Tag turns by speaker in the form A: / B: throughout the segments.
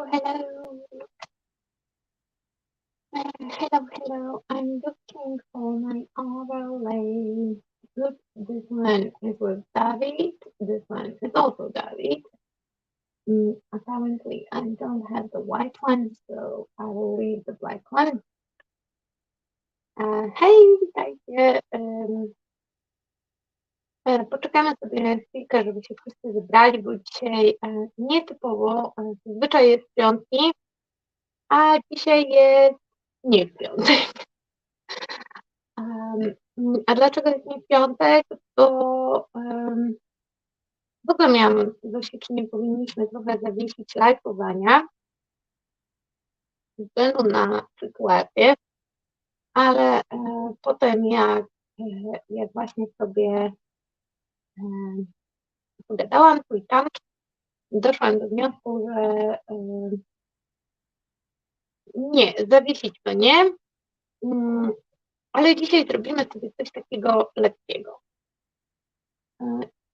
A: hello. Hello. I'm looking for my overlay. Look, this one is with David. This one is also David. Apparently, I don't have the white one, so I will leave the black one. Hej, witajcie. Poczekamy sobie chwilkę, żeby się wszyscy wybrali, bo dzisiaj nietypowo, zazwyczaj jest piątki, a dzisiaj jest nie piątek. A dlaczego jest nie piątek? Bo w ogóle miałam dość, czy nie powinniśmy trochę zawiesić lajkowania ze względu na sytuację, ale potem jak właśnie sobie pogadałam tu i tam, doszłam do wniosku, że nie, zawiesić to nie, ale dzisiaj zrobimy sobie coś takiego lekkiego.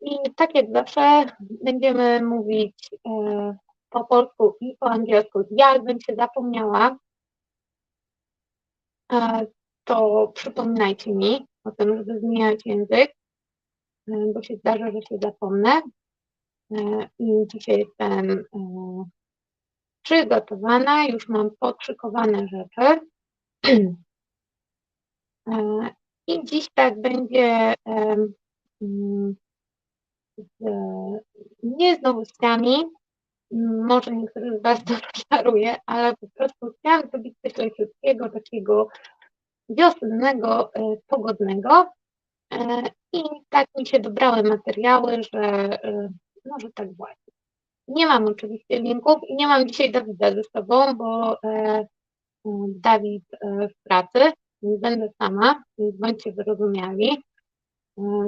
A: I tak jak zawsze będziemy mówić po polsku i po angielsku. Jak będzie zapomniała, to przypominajcie mi o tym, żeby zmieniać język, bo się zdarza, że się zapomnę. I dzisiaj jestem przygotowana, już mam podszykowane rzeczy. I dziś tak będzie nie z nowościami, może niektórych z Was to rozczaruje, ale po prostu chciałam zrobić coś leciutkiego, takiego wiosennego, pogodnego i tak mi się dobrały materiały, że może tak właśnie. Nie mam oczywiście linków i nie mam dzisiaj Dawida ze sobą, bo Dawid w pracy, więc będę sama, więc bądźcie wyrozumiali.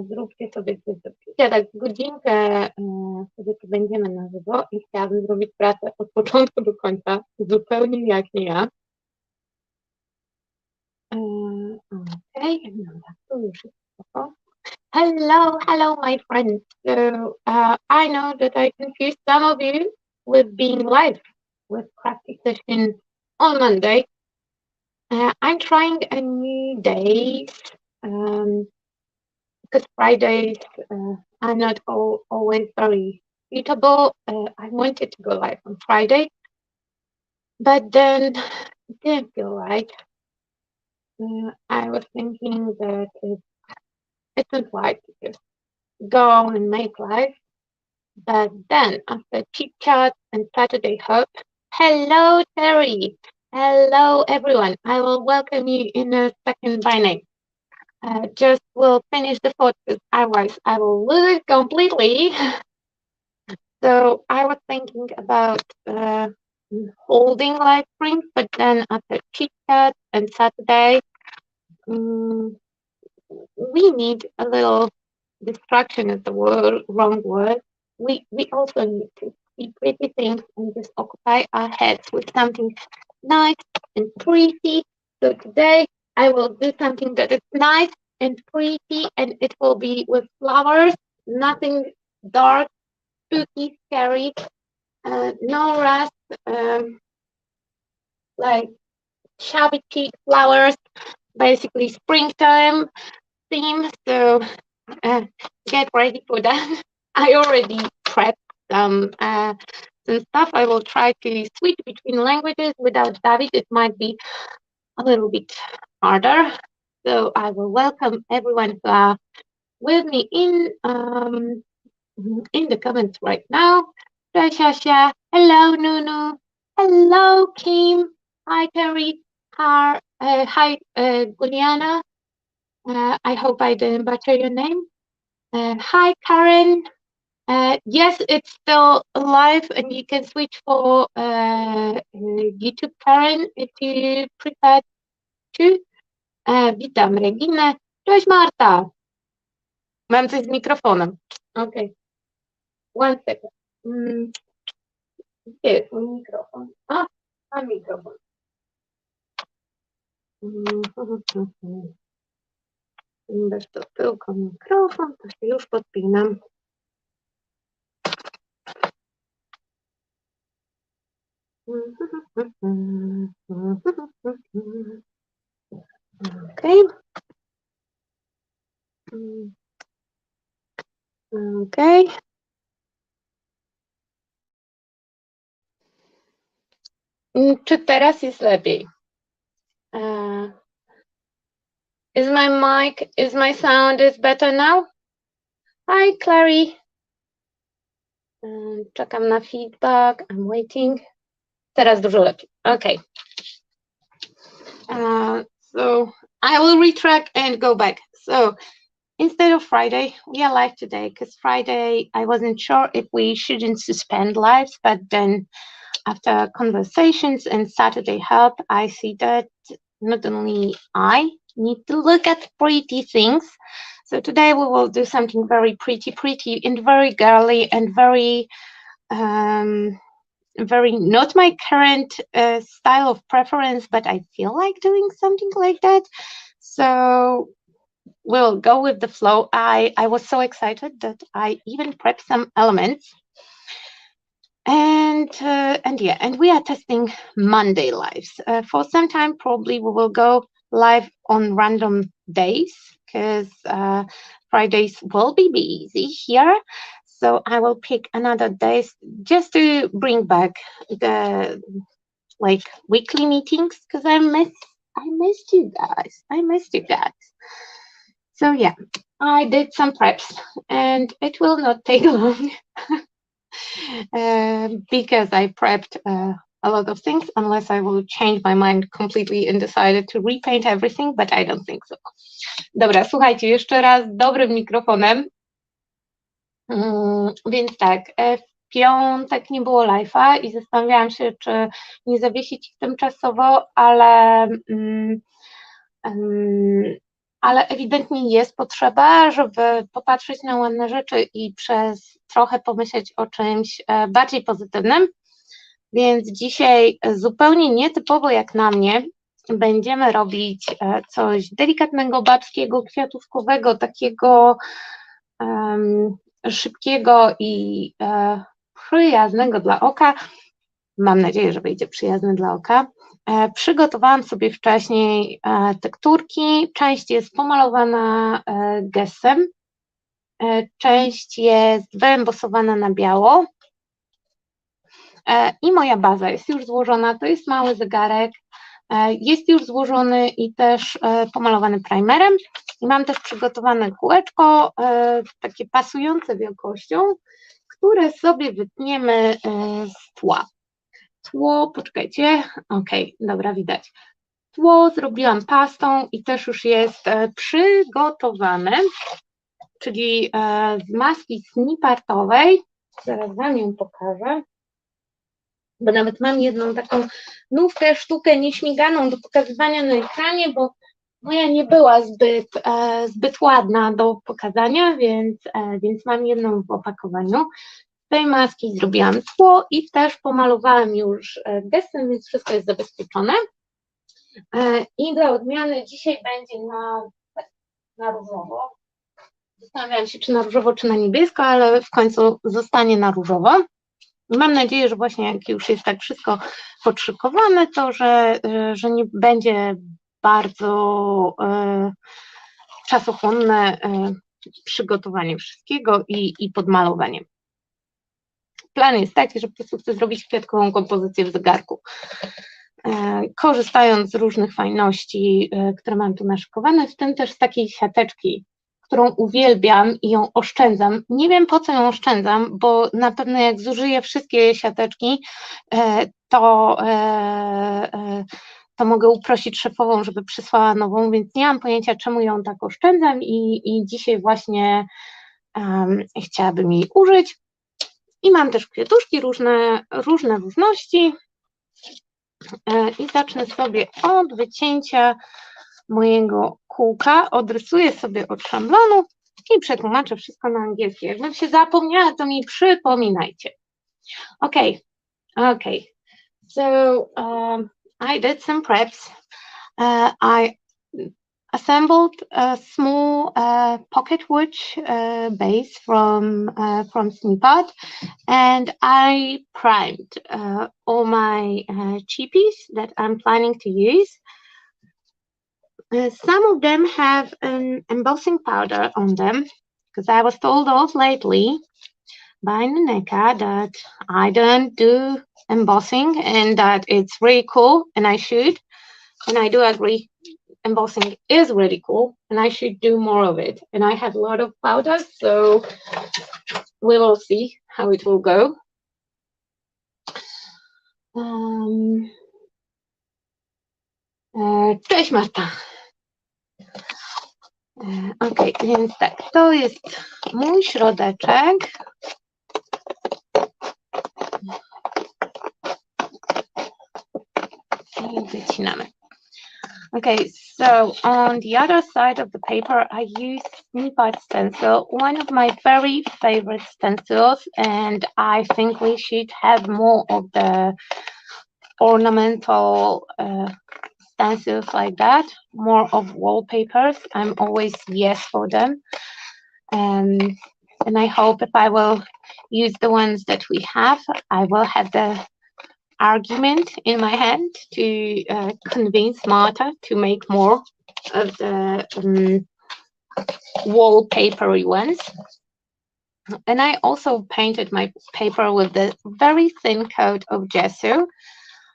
A: Zróbcie sobie coś do picia, tak godzinkę sobie tu będziemy na żywo i chciałabym zrobić pracę od początku do końca, zupełnie jak nie ja. Okay, dobra, tu już jest spoko. Hello, my friends. So I know that I confused some of you with being live with Crafty Session on Monday. I'm trying a new days because Fridays are not always very suitable. I wanted to go live on Friday, but then it didn't feel right. I was thinking that it isn't right to just go and make live. But then after chit chat and Saturday hope, hello Terry, hello everyone. I will welcome you in a second by name. Just will finish the thought because otherwise I will lose it completely. So I was thinking about holding live streams, but then after chit chat and Saturday, we need a little distraction is the wrong word. We also need to see pretty things and just occupy our heads with something nice and pretty. So today I will do something that is nice and pretty, and it will be with flowers, nothing dark, spooky, scary, no rust, like shabby chic flowers, basically springtime theme. So get ready for that. I already prepped some stuff. I will try to switch between languages. Without David, it might be a little bit harder. So I will welcome everyone who are with me in the comments right now. Shasha, hello Nunu, hello Kim, hi Terry, hi Juliana. I hope I didn't butcher your name. Hi Karen. Yes, it's still live and you can switch for YouTube Karen if you prefer to. Witam Reginę. Cześć Marta. Mam coś z mikrofonem. Okay. One second. Gdzie jest mój mikrofon? Mam mikrofon. Bez to tylko mikrofon, to się już podpinam. Okay. Okay. Czy teraz jest lepiej? Is my sound is better now? Hi, Clary. Czekam na feedback. I'm waiting. Teraz dużo lepiej. Okay. So I will retrack and go back. So instead of Friday, we are live today because Friday I wasn't sure if we shouldn't suspend lives, but then after conversations and Saturday help, I see that not only I need to look at pretty things. So today we will do something very pretty and very girly and very not my current style of preference, but I feel like doing something like that. So we'll go with the flow. I was so excited that I even prepped some elements. And yeah, and we are testing Monday lives. For some time, probably we will go live on random days because Fridays will be busy here. So I will pick another day just to bring back the weekly meetings because I missed you guys. I missed you guys. So yeah, I did some preps and it will not take long. Because I prepped a lot of things, unless I will change my mind completely and decided to repaint everything, but I don't think so. Dobra, słuchajcie, jeszcze raz dobrym mikrofonem. Więc tak, w piątek nie było live'a i zastanawiałam się, czy nie zawiesić ich tymczasowo, ale ewidentnie jest potrzeba, żeby popatrzeć na ładne rzeczy i przez trochę pomyśleć o czymś bardziej pozytywnym. Więc dzisiaj zupełnie nietypowo jak na mnie będziemy robić coś delikatnego, babskiego, kwiatówkowego, takiego szybkiego i przyjaznego dla oka. Mam nadzieję, że będzie przyjazny dla oka. Przygotowałam sobie wcześniej tekturki. Część jest pomalowana gesem, część jest wyembosowana na biało. I moja baza jest już złożona. To jest mały zegarek. Jest już złożony i też pomalowany primerem. I mam też przygotowane kółeczko, takie pasujące wielkością, które sobie wytniemy z tła. Tło, poczekajcie, dobra, widać. Tło zrobiłam pastą i też już jest przygotowane, czyli z maski snipartowej. Zaraz Wam ją pokażę, bo nawet mam jedną taką nówkę, sztukę nieśmiganą do pokazywania na ekranie, bo moja nie była zbyt ładna do pokazania, więc mam jedną w opakowaniu. Z tej maski zrobiłam tło i też pomalowałam już gestem, więc wszystko jest zabezpieczone. I dla odmiany dzisiaj będzie na różowo. Zastanawiałam się, czy na różowo, czy na niebiesko, ale w końcu zostanie na różowo. Mam nadzieję, że właśnie jak już jest tak wszystko podszykowane, to że nie będzie bardzo czasochłonne przygotowanie wszystkiego i podmalowanie. Plan jest taki, że po prostu chcę zrobić kwiatkową kompozycję w zegarku. Korzystając z różnych fajności, które mam tu naszykowane, w tym też z takiej siateczki, którą uwielbiam i ją oszczędzam. Nie wiem, po co ją oszczędzam, bo na pewno jak zużyję wszystkie siateczki, to mogę uprosić szefową, żeby przysłała nową, więc nie mam pojęcia, czemu ją tak oszczędzam i dzisiaj właśnie chciałabym jej użyć. I mam też kwiatuszki różne różności. I zacznę sobie od wycięcia mojego kółka, odrysuję sobie od szablonu i przetłumaczę wszystko na angielski. Jakbym się zapomniała, to mi przypominajcie. Okay. So I did some preps. assembled a small pocket watch base from Snippet, and I primed all my cheapies that I'm planning to use. Some of them have an embossing powder on them, because I was told off lately by Naneka that I don't do embossing and that it's really cool and I should. And I do agree, embossing is really cool and I should do more of it. And I have a lot of powder, so we will see how it will go. Cześć Marta. Ok, więc tak, to jest mój środeczek. I wycinamy. Okay, so on the other side of the paper, I use Snippet stencil, one of my very favorite stencils, and I think we should have more of the ornamental stencils like that, more of wallpapers. I'm always yes for them. And I hope if I will use the ones that we have, I will have the argument in my hand to convince Marta to make more of the wallpapery ones. And I also painted my paper with the very thin coat of gesso.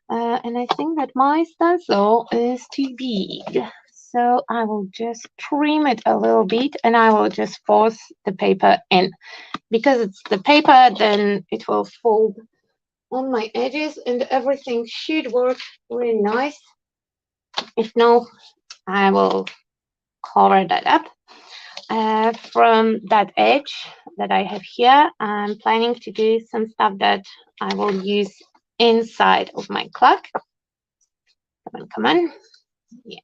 A: And I think that my stencil is too big. So I will just trim it a little bit and I will just force the paper in. Because it's the paper, then it will fold on my edges and everything should work really nice. If no, I will cover that up. From that edge that I have here, I'm planning to do some stuff that I will use inside of my clock. Come on. Yeah.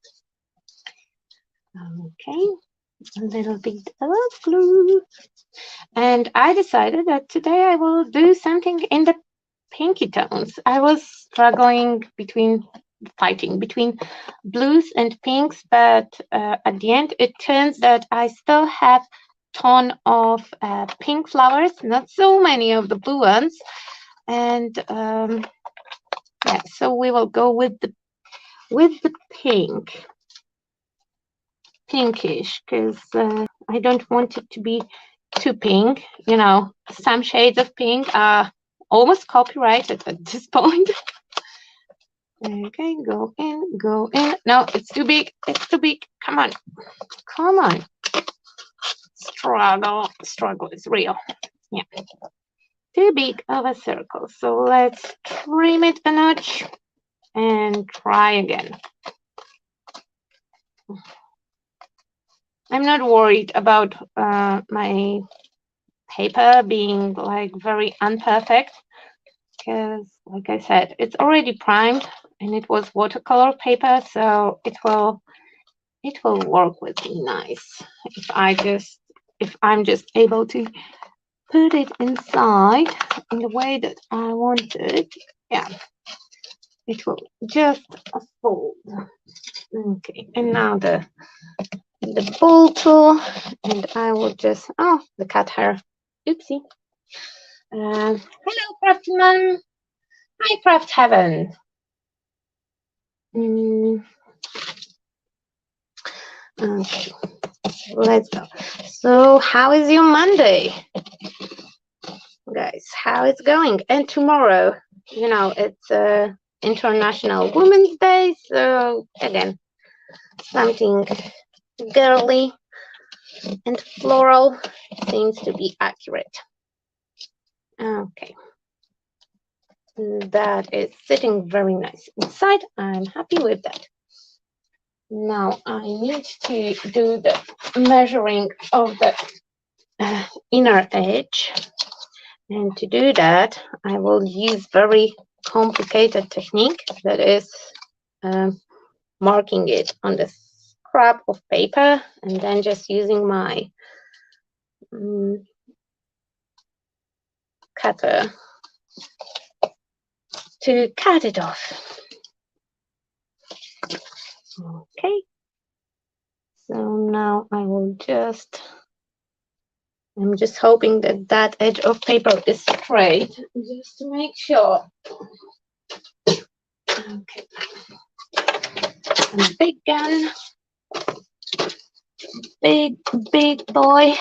A: Okay, a little bit of glue. And I decided that today I will do something in the pinky tones. I was fighting between blues and pinks, but at the end it turns that I still have ton of pink flowers, not so many of the blue ones. And yeah, so we will go with the pinkish, because I don't want it to be too pink. You know, some shades of pink are almost copyrighted at this point. Okay, go in, go in. No, it's too big. It's too big. Come on. Come on. Struggle is real. Yeah. Too big of a circle. So let's trim it a notch and try again. I'm not worried about my paper being like very imperfect, because like I said, it's already primed and it was watercolor paper, so it will work with me nice if I'm just able to put it inside in the way that I want it. Yeah, it will just fold. Okay, and now the ball tool, and I will just the cat hair. Oopsie. Hello, Craftsman. Hi, Craft Heaven. Okay, let's go. So, how is your Monday, guys? How it's going? And tomorrow, you know, it's International Women's Day, so again, something girly and floral seems to be accurate. Okay. That is sitting very nice inside. I'm happy with that. Now I need to do the measuring of the inner edge. And to do that, I will use very complicated technique, that is marking it on the scrap of paper and then just using my cutter to cut it off. Okay. now I will just, I'm just hoping that that edge of paper is straight, just to make sure. Okay. And big gun, big boy.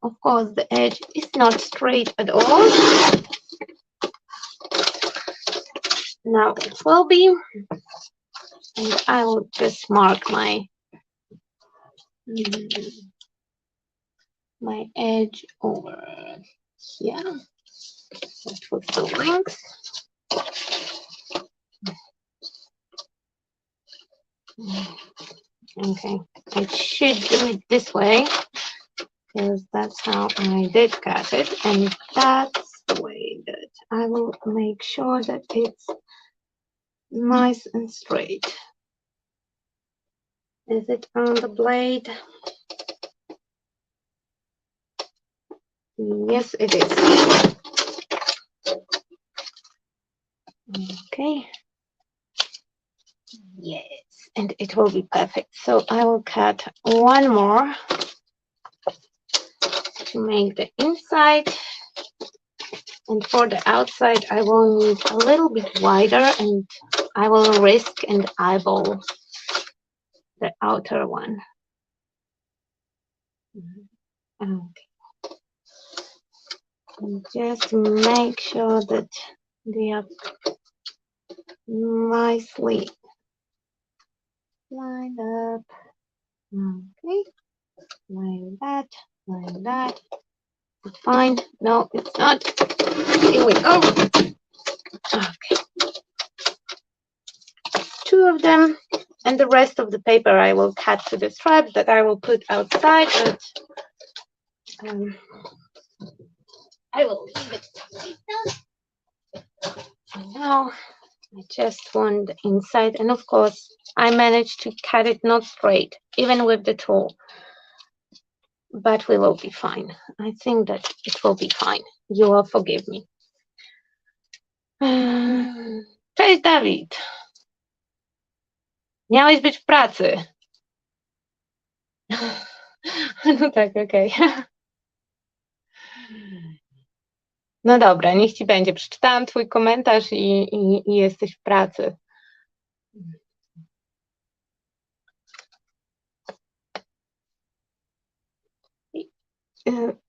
A: Of course, the edge is not straight at all. Now it will be, and I will just mark my my edge over here. That was the length. Okay, I should do it this way because that's how I did cut it, and that's the way that I will make sure that it's nice and straight. Is it on the blade? Yes, it is. Okay. Yes, and it will be perfect. So I will cut one more to make the inside. And for the outside, I will need a little bit wider, and I will risk and eyeball the outer one. Okay. And just make sure that they are nicely lined up. Okay, like that, like that. It's fine. No, it's not. Here we go. Okay. Two of them, and the rest of the paper I will cut to the stripes that I will put outside, but I will leave it like that. And now I just want the inside, and of course I managed to cut it not straight, even with the tool, but we will be fine. I think that it will be fine. You will forgive me. Cześć, Dawid. Miałeś być w pracy. No tak, okej. No dobra, niech ci będzie. Przeczytałam twój komentarz i jesteś w pracy.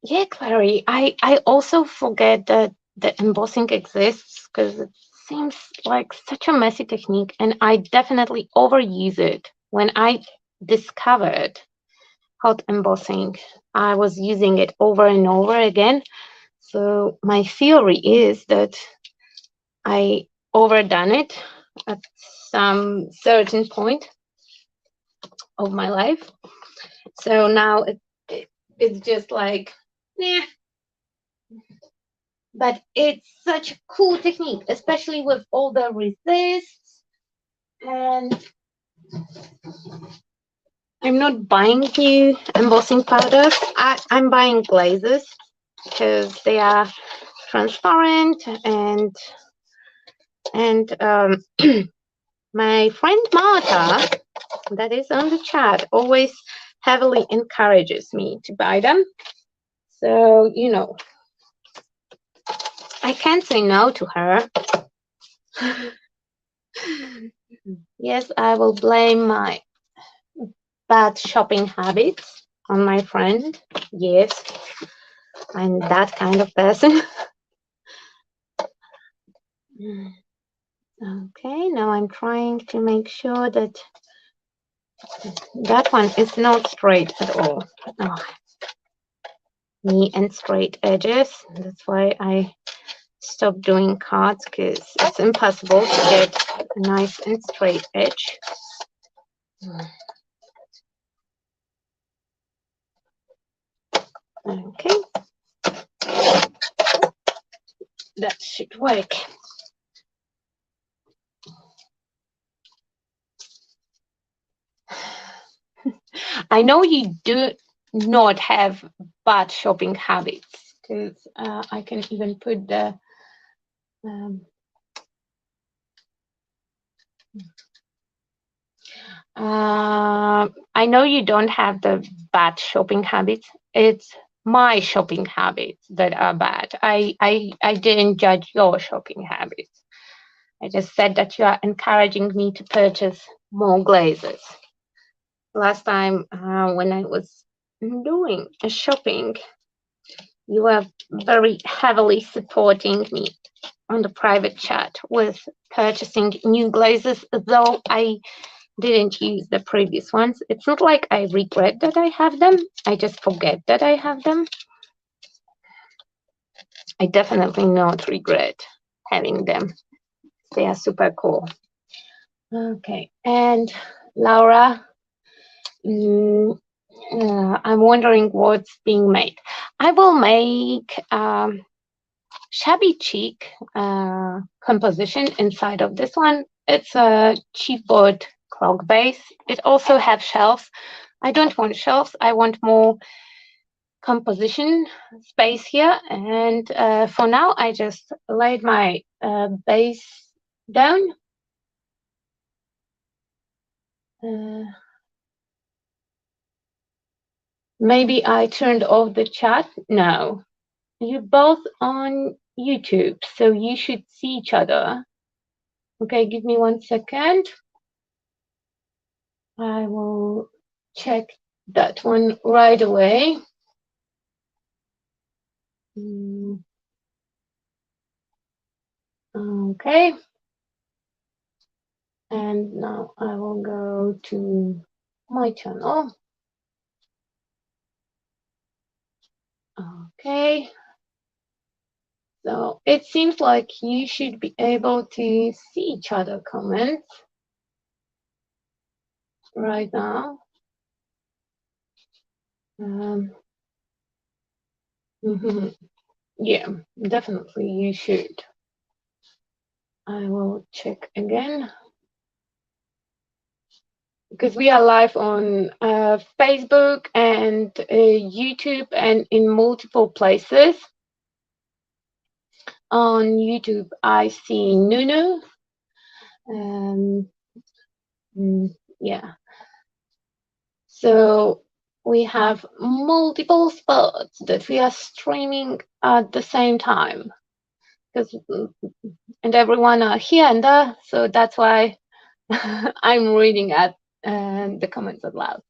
A: Yeah, Clary, I also forget that the embossing exists because it seems like such a messy technique, and I definitely overuse it. When I discovered hot embossing, I was using it over and over again. So my theory is that I overdone it at some certain point of my life. So now it's just like, yeah. But it's such a cool technique, especially with all the resists. And I'm not buying new embossing powders. I'm buying glazes because they are transparent, and my friend Marta, that is on the chat, always heavily encourages me to buy them. So, you know, I can't say no to her. Yes, I will blame my bad shopping habits on my friend. Yes, I'm that kind of person. Okay, now I'm trying to make sure that that one is not straight at all. Oh, me and straight edges. That's why I stopped doing cards, because it's impossible to get a nice and straight edge. Okay, that should work. I know you do not have bad shopping habits, because I can even put the I know you don't have the bad shopping habits. It's my shopping habits that are bad. I didn't judge your shopping habits. I just said that you are encouraging me to purchase more glazes. Last time when I was doing a shopping, you were very heavily supporting me on the private chat with purchasing new glazes, though I didn't use the previous ones. It's not like I regret that I have them. I just forget that I have them. I definitely not regret having them. They are super cool. Okay, and Laura, I'm wondering what's being made. I will make shabby chic composition inside of this one. It's a chipboard clock base. It also has shelves. I don't want shelves. I want more composition space here. And for now, I just laid my base down. Maybe I turned off the chat. No, you're both on YouTube, so you should see each other. Okay, give me 1 second. I will check that one right away. Okay. And now I will go to my channel. Okay. So it seems like you should be able to see each other comments right now. Yeah, definitely you should. I will check again. Because we are live on Facebook and YouTube and in multiple places. On YouTube, I see Nunu. Yeah. So we have multiple spots that we are streaming at the same time. And everyone are here and there, so that's why I'm reading at the comments out loud.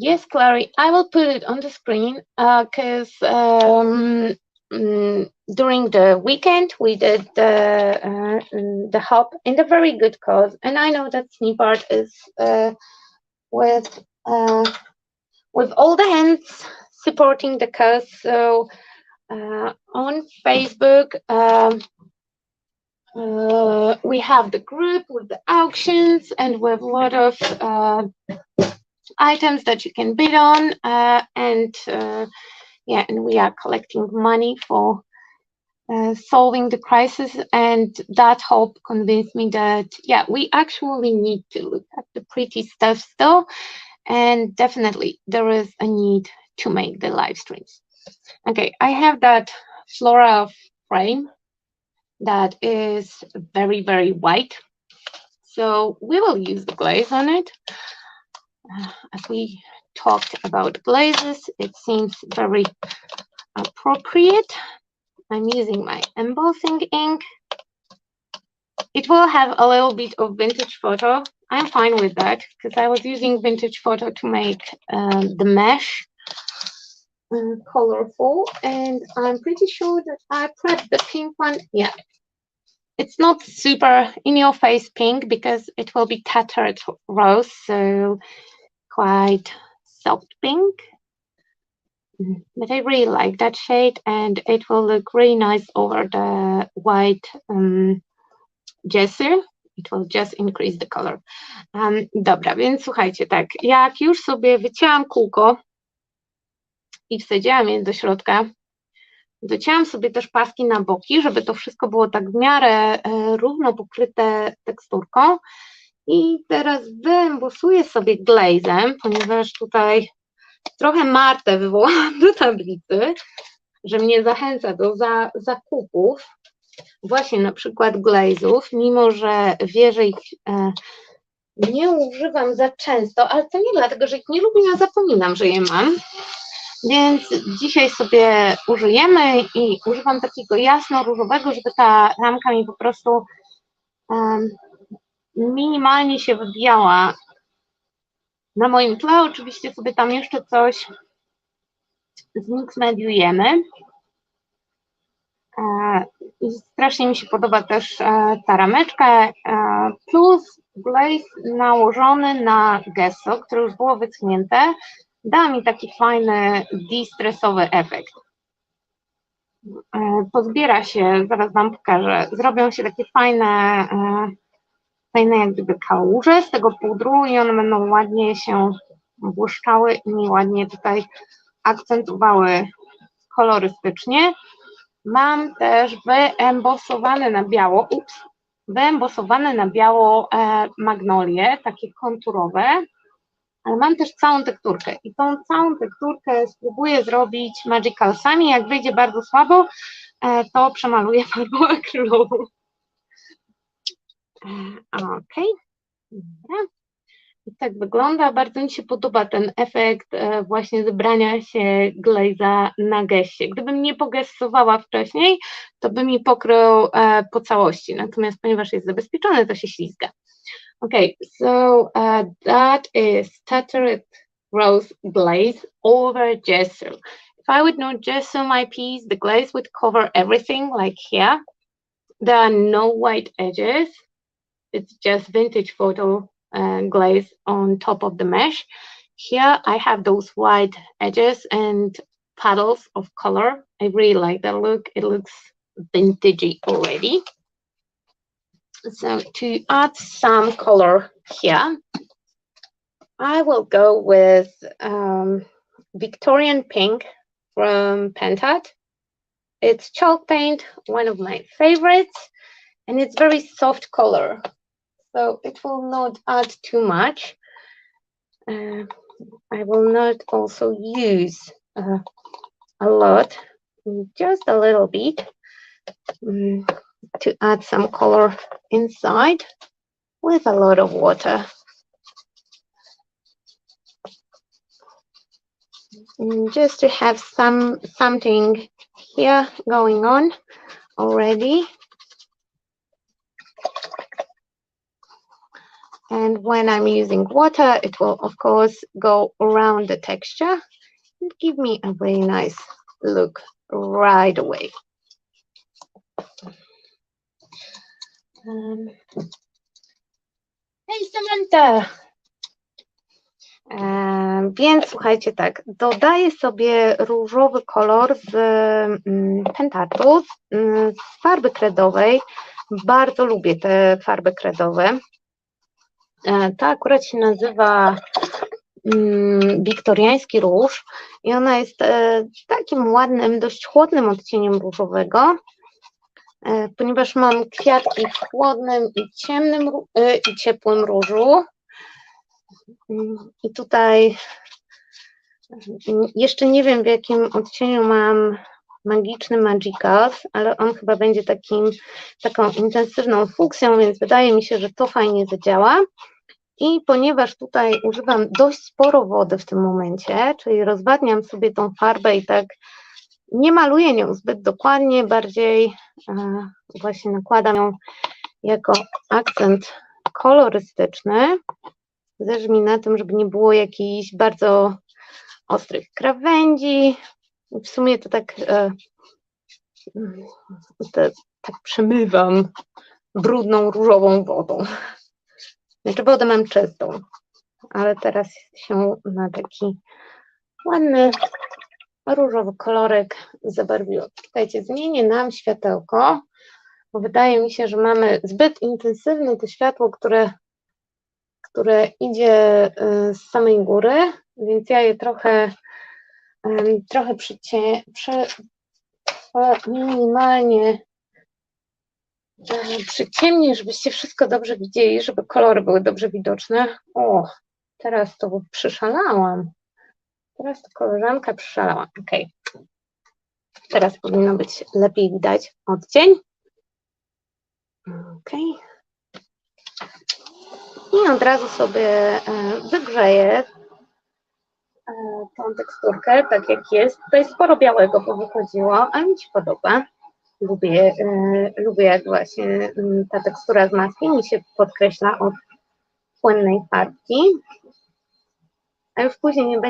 A: Yes, Clary, I will put it on the screen because during the weekend we did the hop in a very good cause, and I know that Sneapart is with all the hands supporting the cause. So on Facebook. We have the group with the auctions and with a lot of items that you can bid on, and we are collecting money for solving the crisis. And that hope convinced me that we actually need to look at the pretty stuff still, and definitely there is a need to make the live streams. Okay, I have that floral frame that is very, very white. So we will use the glaze on it. As we talked about glazes, it seems very appropriate. I'm using my embossing ink. It will have a little bit of vintage photo. I'm fine with that because I was using vintage photo to make the mesh colorful, and I'm pretty sure that I prepped the pink one. Yeah, it's not super in your face pink because it will be tattered rose, so quite soft pink. But I really like that shade, and it will look really nice over the white jersey. It will just increase the color. Dobra, więc słuchajcie, tak, jak już sobie wycięłam kółko i wsadziłam je do środka, docięłam sobie też paski na boki, żeby to wszystko było tak w miarę równo pokryte teksturką. I teraz wyembosuję sobie glazem, ponieważ tutaj trochę Martę wywołałam do tablicy, że mnie zachęca do zakupów właśnie na przykład glazów, mimo że wie, że ich nie używam za często, ale to nie dlatego, że ich nie lubię, ja zapominam, że je mam. Więc dzisiaj sobie użyjemy i używam takiego jasno-różowego, żeby ta ramka mi po prostu minimalnie się wybijała na moim tle. Oczywiście sobie tam jeszcze coś zmiksmediujemy. I strasznie mi się podoba też ta rameczka, plus glaze nałożony na gesso, które już było wyschnięte, da mi taki fajny, distresowy efekt. Pozbiera się, zaraz Wam pokażę, zrobią się takie fajne jak gdyby kałuże z tego pudru i one będą ładnie się błyszczały i mi ładnie tutaj akcentowały kolorystycznie. Mam też wyembosowane na biało magnolie, takie konturowe, ale mam też całą tekturkę i tą całą tekturkę spróbuję zrobić magicalsami. Jak wyjdzie bardzo słabo, to przemaluję farbą akrylową. Ok, dobra. I tak wygląda. Bardzo mi się podoba ten efekt właśnie zebrania się glaze'a na gessie. Gdybym nie pogessowała wcześniej, to by mi pokrył po całości. Natomiast ponieważ jest zabezpieczony, to się ślizga. Okay, so that is stuttered rose glaze over gesso. If I would not gesso my piece, the glaze would cover everything like here. There are no white edges. It's just vintage photo glaze on top of the mesh. Here I have those white edges and puddles of color. I really like that look. It looks vintagey already. So to add some color here, I will go with Victorian pink from Pentat. It's chalk paint, one of my favorites, and it's very soft color. So it will not add too much. I will not also use a lot, just a little bit to add some color inside with a lot of water. Just to have something here going on already. And when I'm using water, it will, of course, go around the texture and give me a very nice look right away. Hey, Samantha! Więc słuchajcie, tak, dodaję sobie różowy kolor z Pentatu, z farby kredowej. Bardzo lubię te farby kredowe. Ta akurat się nazywa wiktoriański róż i ona jest takim ładnym, dość chłodnym odcieniem różowego, ponieważ mam kwiatki w chłodnym i ciemnym i ciepłym różu. I tutaj jeszcze nie wiem, w jakim odcieniu mam magiczny Magicals, ale on chyba będzie taką intensywną fuksją, więc wydaje mi się, że to fajnie zadziała. I ponieważ tutaj używam dość sporo wody w tym momencie, czyli rozwadniam sobie tą farbę i tak nie maluję nią zbyt dokładnie, bardziej właśnie nakładam ją jako akcent kolorystyczny. Zależy mi na tym, żeby nie było jakichś bardzo ostrych krawędzi. W sumie to tak przemywam brudną, różową wodą. Znaczy wodę mam czystą, ale teraz się na taki ładny, różowy kolorek zabarwiło. Czekajcie, zmienię nam światełko, bo wydaje mi się, że mamy zbyt intensywne to światło, które idzie z samej góry, więc ja je trochę minimalnie Przyciemnię, żebyście wszystko dobrze widzieli, żeby kolory były dobrze widoczne. O, teraz to przyszalałam. Teraz to koleżanka przyszalała. Ok. Teraz powinno być lepiej widać odcień. Ok. I od razu sobie wygrzeję tą teksturkę, tak jak jest. Tutaj sporo białego powychodziło, ale mi się podoba. Lubię jak właśnie ta tekstura z maski mi się podkreśla od płynnej farbki. A już później nie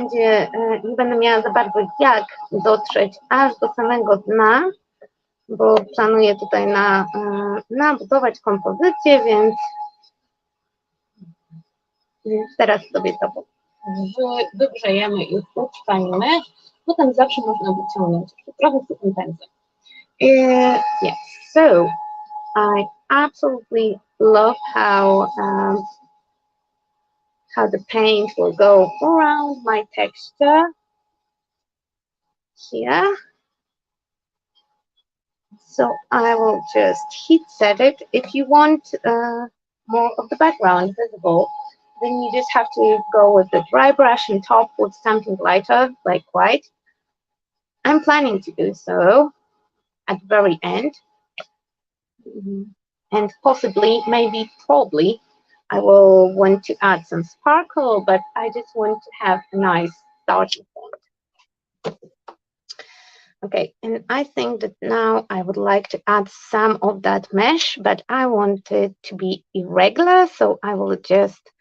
A: będę miała za bardzo jak dotrzeć aż do samego dna, bo planuję tutaj nabudować kompozycję, więc teraz sobie to wygrzejemy i utrwalimy. Potem zawsze można wyciągnąć trochę suchym pędzlem. Yeah, so I absolutely love how the paint will go around my texture here. So I will just heat set it. If you want more of the background visible, then you just have to go with the dry brush and top with something lighter, like white. I'm planning to do so at the very end. And possibly, maybe, probably, I will want to add some sparkle, but I just want to have a nice starting point. Okay, and I think that now I would like to add some of that mesh, but I want it to be irregular, so I will just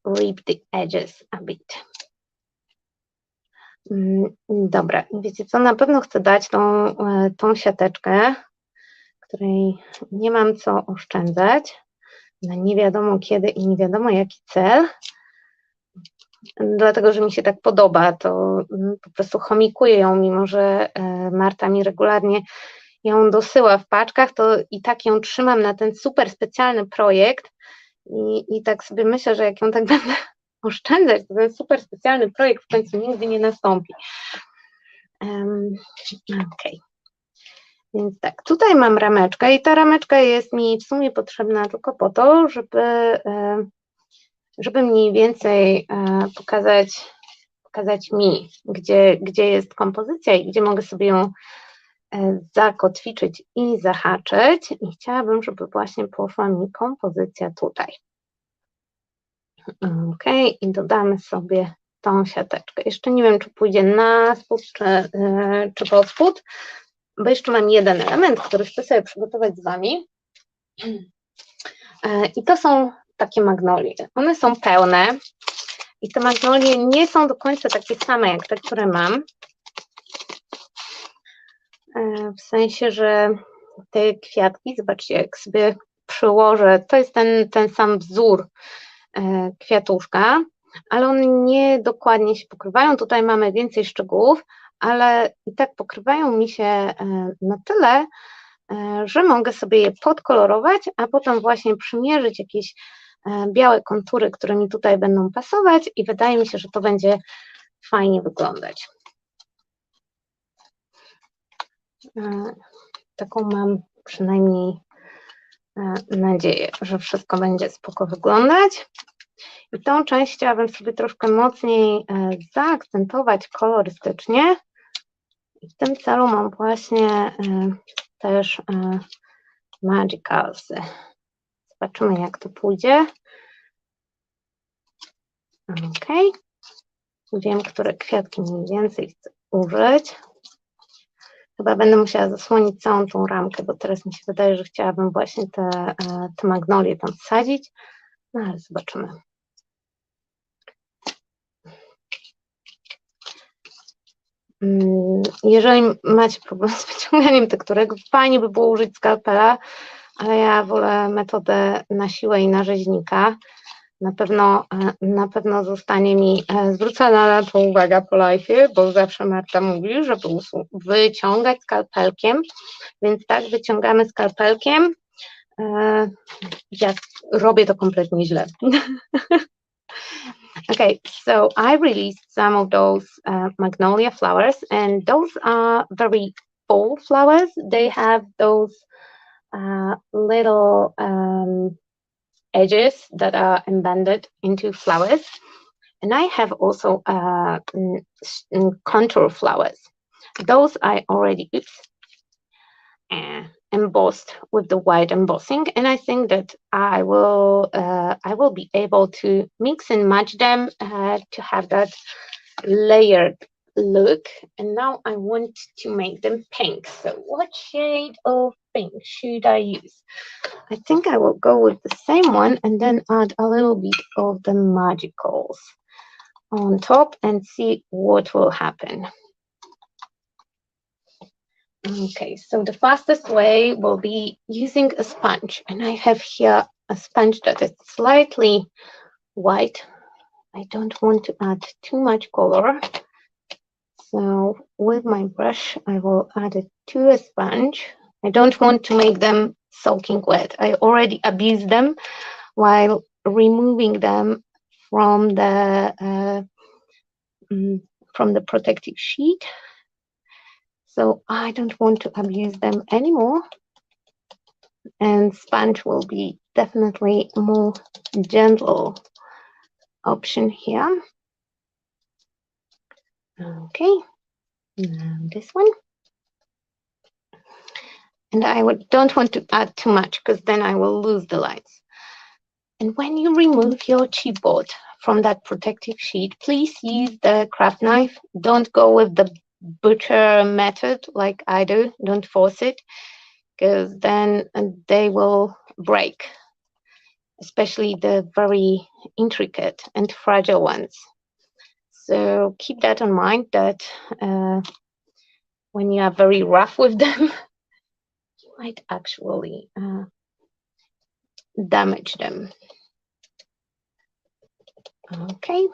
A: rip the edges a bit. Dobra, wiecie co, na pewno chcę dać tą siateczkę, której nie mam co oszczędzać na nie wiadomo kiedy i nie wiadomo jaki cel, dlatego że mi się tak podoba, to po prostu chomikuję ją, mimo że Marta mi regularnie ją dosyła w paczkach, to i tak ją trzymam na ten super specjalny projekt i tak sobie myślę, że jak ją tak będę oszczędzać, to ten super specjalny projekt w końcu nigdy nie nastąpi. Okej. Więc tak, tutaj mam rameczkę i ta rameczka jest mi w sumie potrzebna tylko po to, żeby mniej więcej pokazać mi, gdzie jest kompozycja i gdzie mogę sobie ją zakotwiczyć i zahaczyć. I chciałabym, żeby właśnie poszła mi kompozycja tutaj. Ok, i dodamy sobie tą siateczkę. Jeszcze nie wiem, czy pójdzie na spód, czy pod spód, bo jeszcze mam jeden element, który chcę sobie przygotować z Wami. I to są takie magnolie. One są pełne i te magnolie nie są do końca takie same, jak te, które mam. W sensie, że te kwiatki, zobaczcie, jak sobie przyłożę, to jest ten sam wzór kwiatuszka, ale one nie dokładnie się pokrywają. Tutaj mamy więcej szczegółów, ale i tak pokrywają mi się na tyle, że mogę sobie je podkolorować, a potem właśnie przymierzyć jakieś białe kontury, które mi tutaj będą pasować i wydaje mi się, że to będzie fajnie wyglądać. Taką mam przynajmniej nadzieję, że wszystko będzie spoko wyglądać. I tą część chciałabym sobie troszkę mocniej zaakcentować kolorystycznie. I w tym celu mam właśnie też Magicalsy. Zobaczymy, jak to pójdzie. Ok. Wiem, które kwiatki mniej więcej chcę użyć. Chyba będę musiała zasłonić całą tą ramkę, bo teraz mi się wydaje, że chciałabym właśnie te magnolie tam wsadzić. No ale zobaczymy. Jeżeli macie problem z wyciąganiem tekturek, fajnie by było użyć skalpela, ale ja wolę metodę na siłę i na rzeźnika. Na pewno zostanie mi zwrócona na to uwaga po live'ie, bo zawsze Marta mówi, żeby wyciągać skalpelkiem, więc tak, wyciągamy skalpelkiem. Ja robię to kompletnie źle. Okay, so I released some of those magnolia flowers, and those are very full flowers. They have those little edges that are embedded into flowers. And I have also contour flowers. Those I already embossed with the white embossing, and I think that I will be able to mix and match them to have that layered look. And now I want to make them pink. So what shade of pink should I use? I think I will go with the same one and then add a little bit of the magicals on top and see what will happen. Okay, so the fastest way will be using a sponge, and I have here a sponge that is slightly white. I don't want to add too much color, so with my brush I will add it to a sponge. I don't want to make them soaking wet. I already abused them while removing them from the protective sheet. So I don't want to abuse them anymore. And sponge will be definitely a more gentle option here. Okay, now this one. And I don't want to add too much because then I will lose the lines. And when you remove your chipboard from that protective sheet, please use the craft knife. Don't go with the butcher method like I do. Don't force it, because then they will break, especially the very intricate and fragile ones. So keep that in mind, that when you are very rough with them, you might actually damage them. Okay.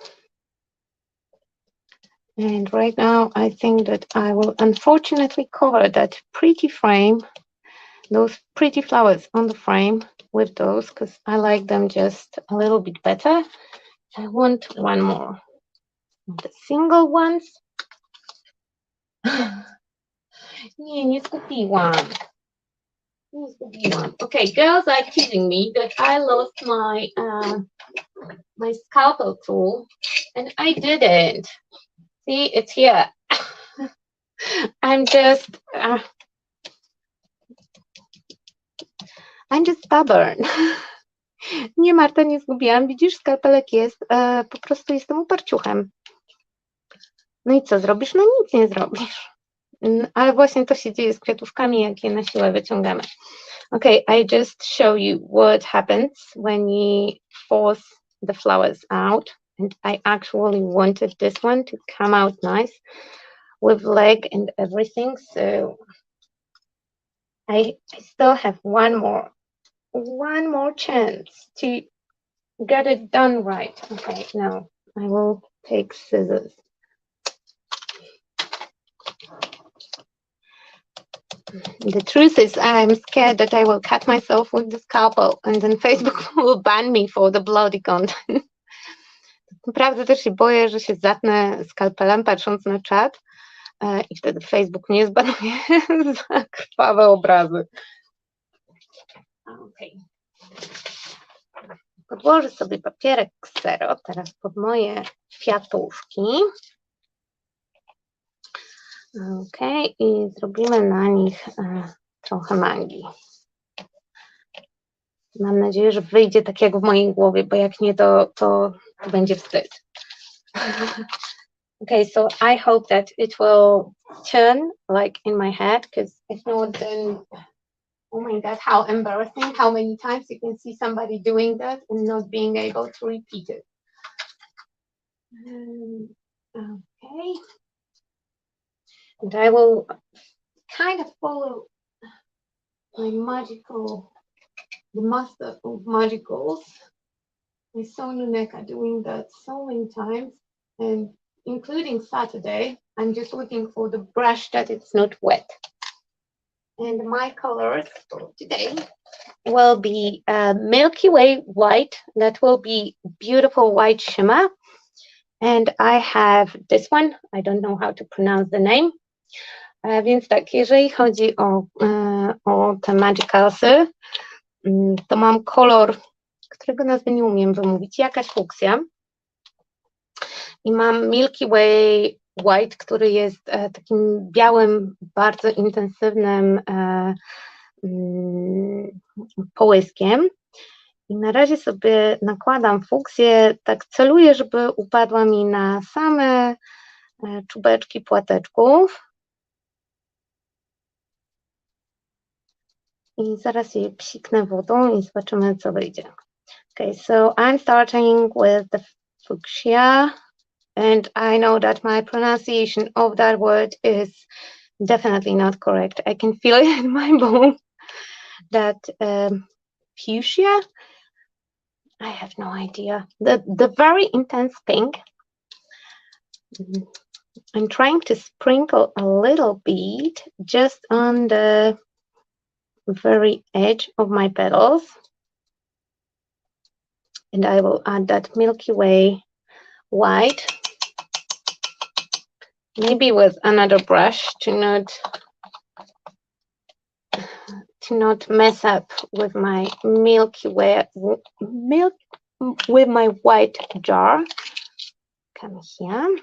A: And right now, I think that I will unfortunately cover that pretty frame, those pretty flowers on the frame with those, because I like them just a little bit better. I want one more. The single ones. Nie skupiłam. Okay, girls are teasing me that I lost my my scalpel tool, and I didn't. See, it's here. I'm just stubborn. Nie, Marta, nie zgubiłam. Widzisz, skalpelek jest. Po prostu jestem uparciuchem. No i co zrobisz? No nic nie zrobisz. Ale właśnie to się dzieje z kwiatuszkami, jak je na siłę wyciągamy. Okay, I just show you what happens when you force the flowers out. And I actually wanted this one to come out nice with leg and everything. So I still have one more chance to get it done right. Okay, now I will take scissors. The truth is, I'm scared that I will cut myself with the scalpel and then Facebook will ban me for the bloody content. Naprawdę też się boję, że się zatnę skalpelem patrząc na czat i wtedy Facebook mnie zbanuje za krwawe obrazy. Okay. Podłożę sobie papierek ksero teraz pod moje kwiatuszki. Okay, i zrobimy na nich trochę magii. Mam nadzieję, że wyjdzie tak jak w mojej głowie, bo jak nie, to będzie wstyd. Okay, so I hope that it will turn like in my head, because if not, then oh my God, how embarrassing, how many times you can see somebody doing that and not being able to repeat it. Okay. And I will kind of follow my the master of magicals. I saw Nuneka doing that so many times, and including Saturday. I'm just looking for the brush that it's not wet. And my colors for today will be Milky Way white. That will be beautiful white shimmer. And I have this one. I don't know how to pronounce the name. Więc tak, jeżeli chodzi o o te Magicalsy, to mam kolor, którego nazwy nie umiem wymówić, jakaś fuksja. I mam Milky Way White, który jest takim białym, bardzo intensywnym połyskiem. I na razie sobie nakładam fuksję, tak celuję, żeby upadła mi na same czubeczki płateczków. I zaraz je psiknę wodą i zobaczymy, co wyjdzie. Okay, so I'm starting with the fuchsia, and I know that my pronunciation of that word is definitely not correct. I can feel it in my bone. That fuchsia? I have no idea. The very intense pink. I'm trying to sprinkle a little bit just on the very edge of my petals. And I will add that Milky Way white, maybe with another brush to not mess up with my with my white jar. Come here.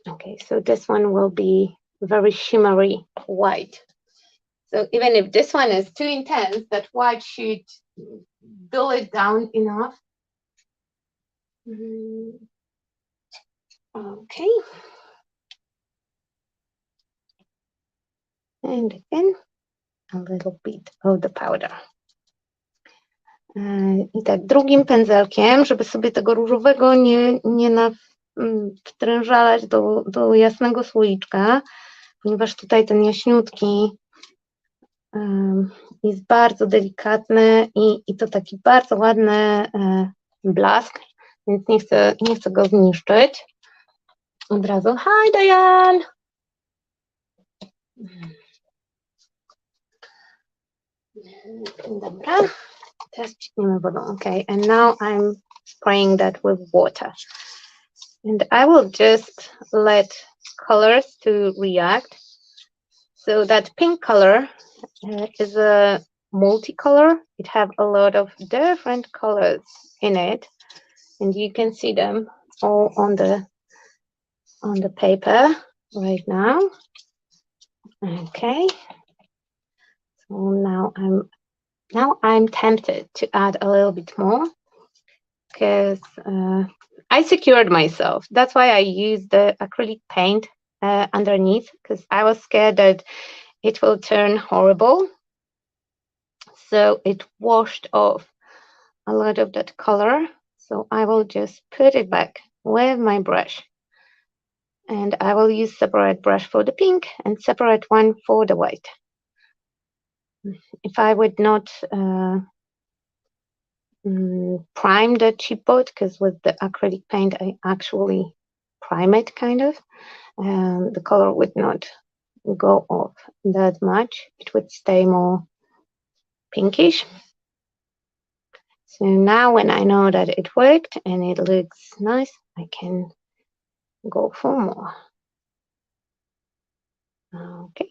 A: Okay, so this one will be very shimmery white. So even if this one is too intense, that white should dull it down enough. Okay. And again, a little bit of the powder. I tak drugim pędzelkiem, żeby sobie tego różowego nie wtrężalać do jasnego słoiczka, ponieważ tutaj ten jaśniutki jest bardzo delikatny i to taki bardzo ładny blask, więc nie chcę go zniszczyć. Od razu, hi Diane! Dobra, teraz psikniemy wodą. Okay, and now I'm spraying that with water. And I will just let colors to react. So that pink color is a multicolor. It have a lot of different colors in it, and you can see them all on the paper right now. Okay. So now I'm tempted to add a little bit more because I secured myself. That's why I used the acrylic paint underneath, because I was scared that it will turn horrible. So it washed off a lot of that color. So I will just put it back with my brush. And I will use separate brush for the pink and separate one for the white. If I would not prime the chipboard, because with the acrylic paint I actually prime it kind of, the color would not go off that much. It would stay more pinkish. So now when I know that it worked and it looks nice, I can go for more. Okay.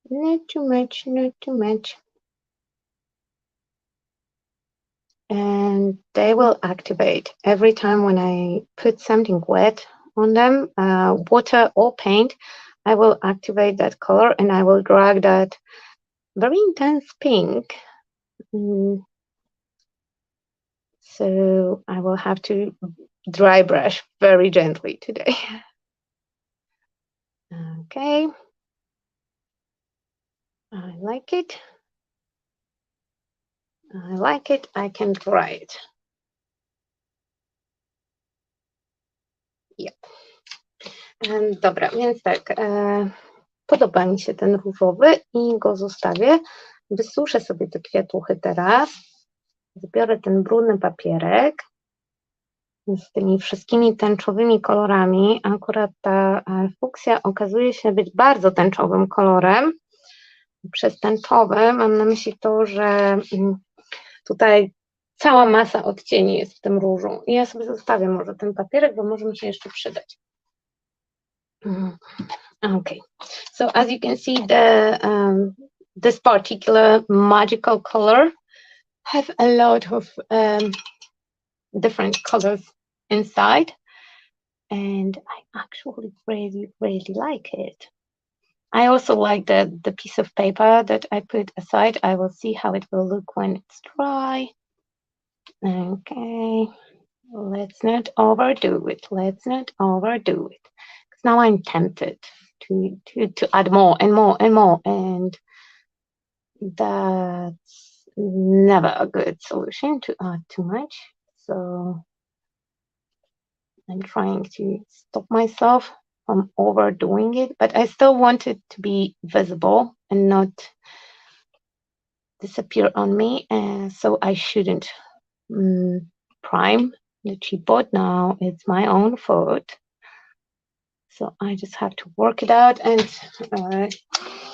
A: Not too much. And they will activate every time when I put something wet on them, water or paint. I will activate that color and I will drag that very intense pink. So I will have to dry brush very gently today. Okay. I like it. I can dry it. Yep. Dobra, więc tak, podoba mi się ten różowy i go zostawię. Wysuszę sobie te kwiatuchy teraz. Zbiorę ten brudny papierek z tymi wszystkimi tęczowymi kolorami. Akurat ta fuksja okazuje się być bardzo tęczowym kolorem. Przez tęczowy mam na myśli to, że tutaj cała masa odcieni jest w tym różu. I ja sobie zostawię może ten papierek, bo może mi się jeszcze przydać. Okay, so as you can see, this particular magical color have a lot of different colors inside, and I actually really like it. I also like the piece of paper that I put aside. I will see how it will look when it's dry. Okay, let's not overdo it. Let's not overdo it. Because now I'm tempted to add more and more and more, and that's never a good solution to add too much. So I'm trying to stop myself from overdoing it, but I still want it to be visible and not disappear on me. And so I shouldn't prime the chipboard. Now it's my own fault. So I just have to work it out and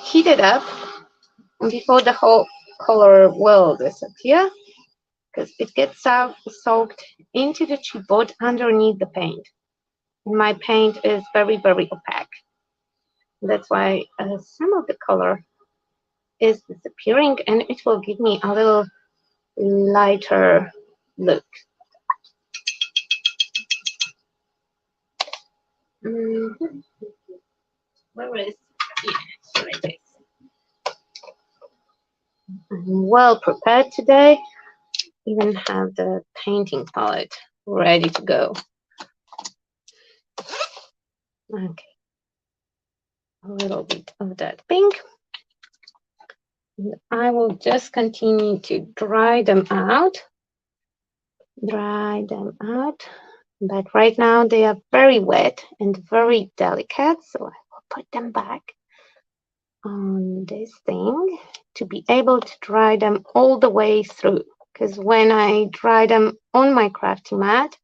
A: heat it up before the whole color will disappear, because it gets soaked into the chipboard underneath the paint. And my paint is very opaque. That's why some of the color is disappearing, and it will give me a little lighter look. Where is? Yeah, right there. I'm well prepared today. Even have the painting palette ready to go. Okay, a little bit of that pink. And I will just continue to dry them out. Dry them out. But right now they are very wet and very delicate, so I will put them back on this thing to be able to dry them all the way through. Because when I dry them on my crafty mat,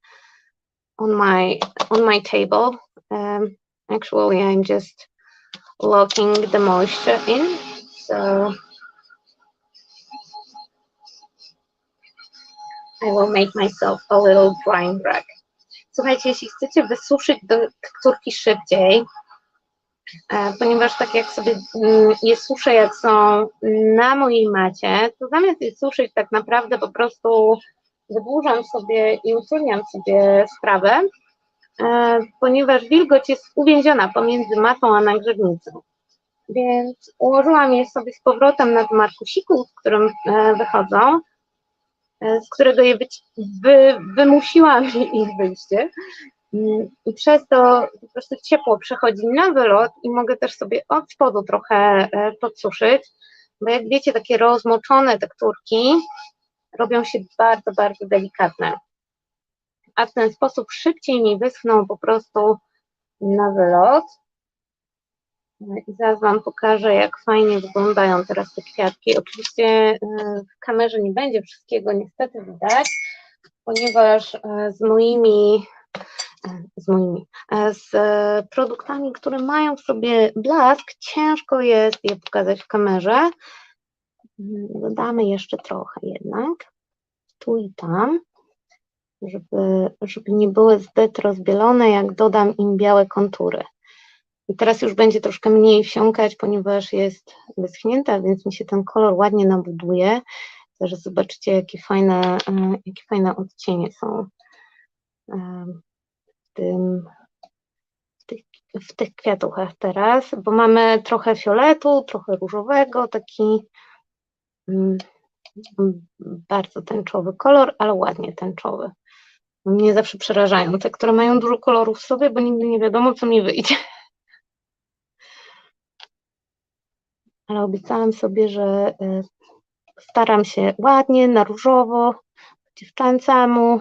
A: on my table, actually I'm just locking the moisture in. So I will make myself a little drying rack. Słuchajcie, jeśli chcecie wysuszyć tekturki szybciej, ponieważ tak jak sobie je suszę, jak są na mojej macie, to zamiast je suszyć tak naprawdę po prostu wydłużam sobie i utrudniam sobie sprawę, ponieważ wilgoć jest uwięziona pomiędzy matą a nagrzewnicą. Więc ułożyłam je sobie z powrotem na tym arkusiku, w którym wychodzą, z którego je wymusiłam ich wyjście. I przez to po prostu ciepło przechodzi na wylot i mogę też sobie od spodu trochę podsuszyć, bo jak wiecie, takie rozmoczone tekturki robią się bardzo delikatne, a w ten sposób szybciej mi wyschną po prostu na wylot. I zaraz Wam pokażę, jak fajnie wyglądają teraz te kwiatki. Oczywiście w kamerze nie będzie wszystkiego niestety widać, ponieważ z produktami, które mają w sobie blask, ciężko jest je pokazać w kamerze. Dodamy jeszcze trochę jednak, tu i tam, żeby nie były zbyt rozbielone, jak dodam im białe kontury. I teraz już będzie troszkę mniej wsiąkać, ponieważ jest wyschnięta, więc mi się ten kolor ładnie nabuduje. Też zobaczcie, jakie fajne odcienie są w tych kwiatuchach teraz, bo mamy trochę fioletu, trochę różowego, taki bardzo tęczowy kolor, ale ładnie tęczowy. Mnie zawsze przerażają te, które mają dużo kolorów w sobie, bo nigdy nie wiadomo, co mi wyjdzie. Ale obiecałam sobie, że staram się ładnie, na różowo, dziewczęcemu.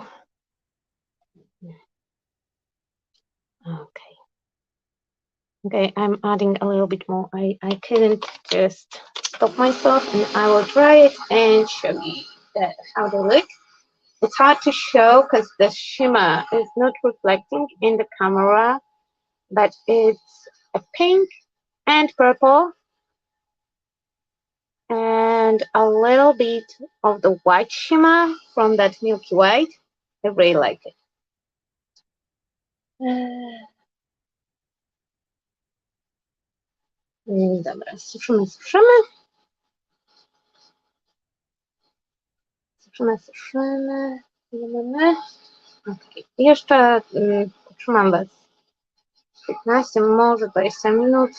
A: Okay, I'm adding a little bit more. I couldn't just stop myself, and I will dry it and show you how they look. It's hard to show because the shimmer is not reflecting in the camera, but it's a pink and purple and a little bit of the white shimmer from that milky white. I really like it. Dobra, suszymy, suszymy. Suszymy. Okay. Jeszcze potrzymam Was 15, może 20 minut.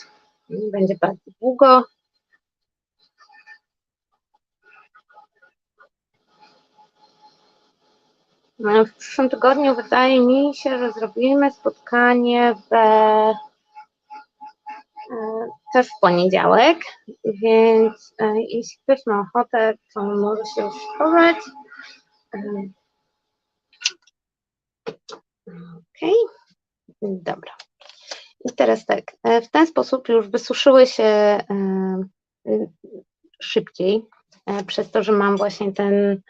A: Nie będzie bardzo długo. W przyszłym tygodniu wydaje mi się, że zrobimy spotkanie też w poniedziałek, więc jeśli ktoś ma ochotę, to może się już szykować. Ok, dobra. I teraz tak, w ten sposób już wysuszyły się szybciej, przez to, że mam właśnie ten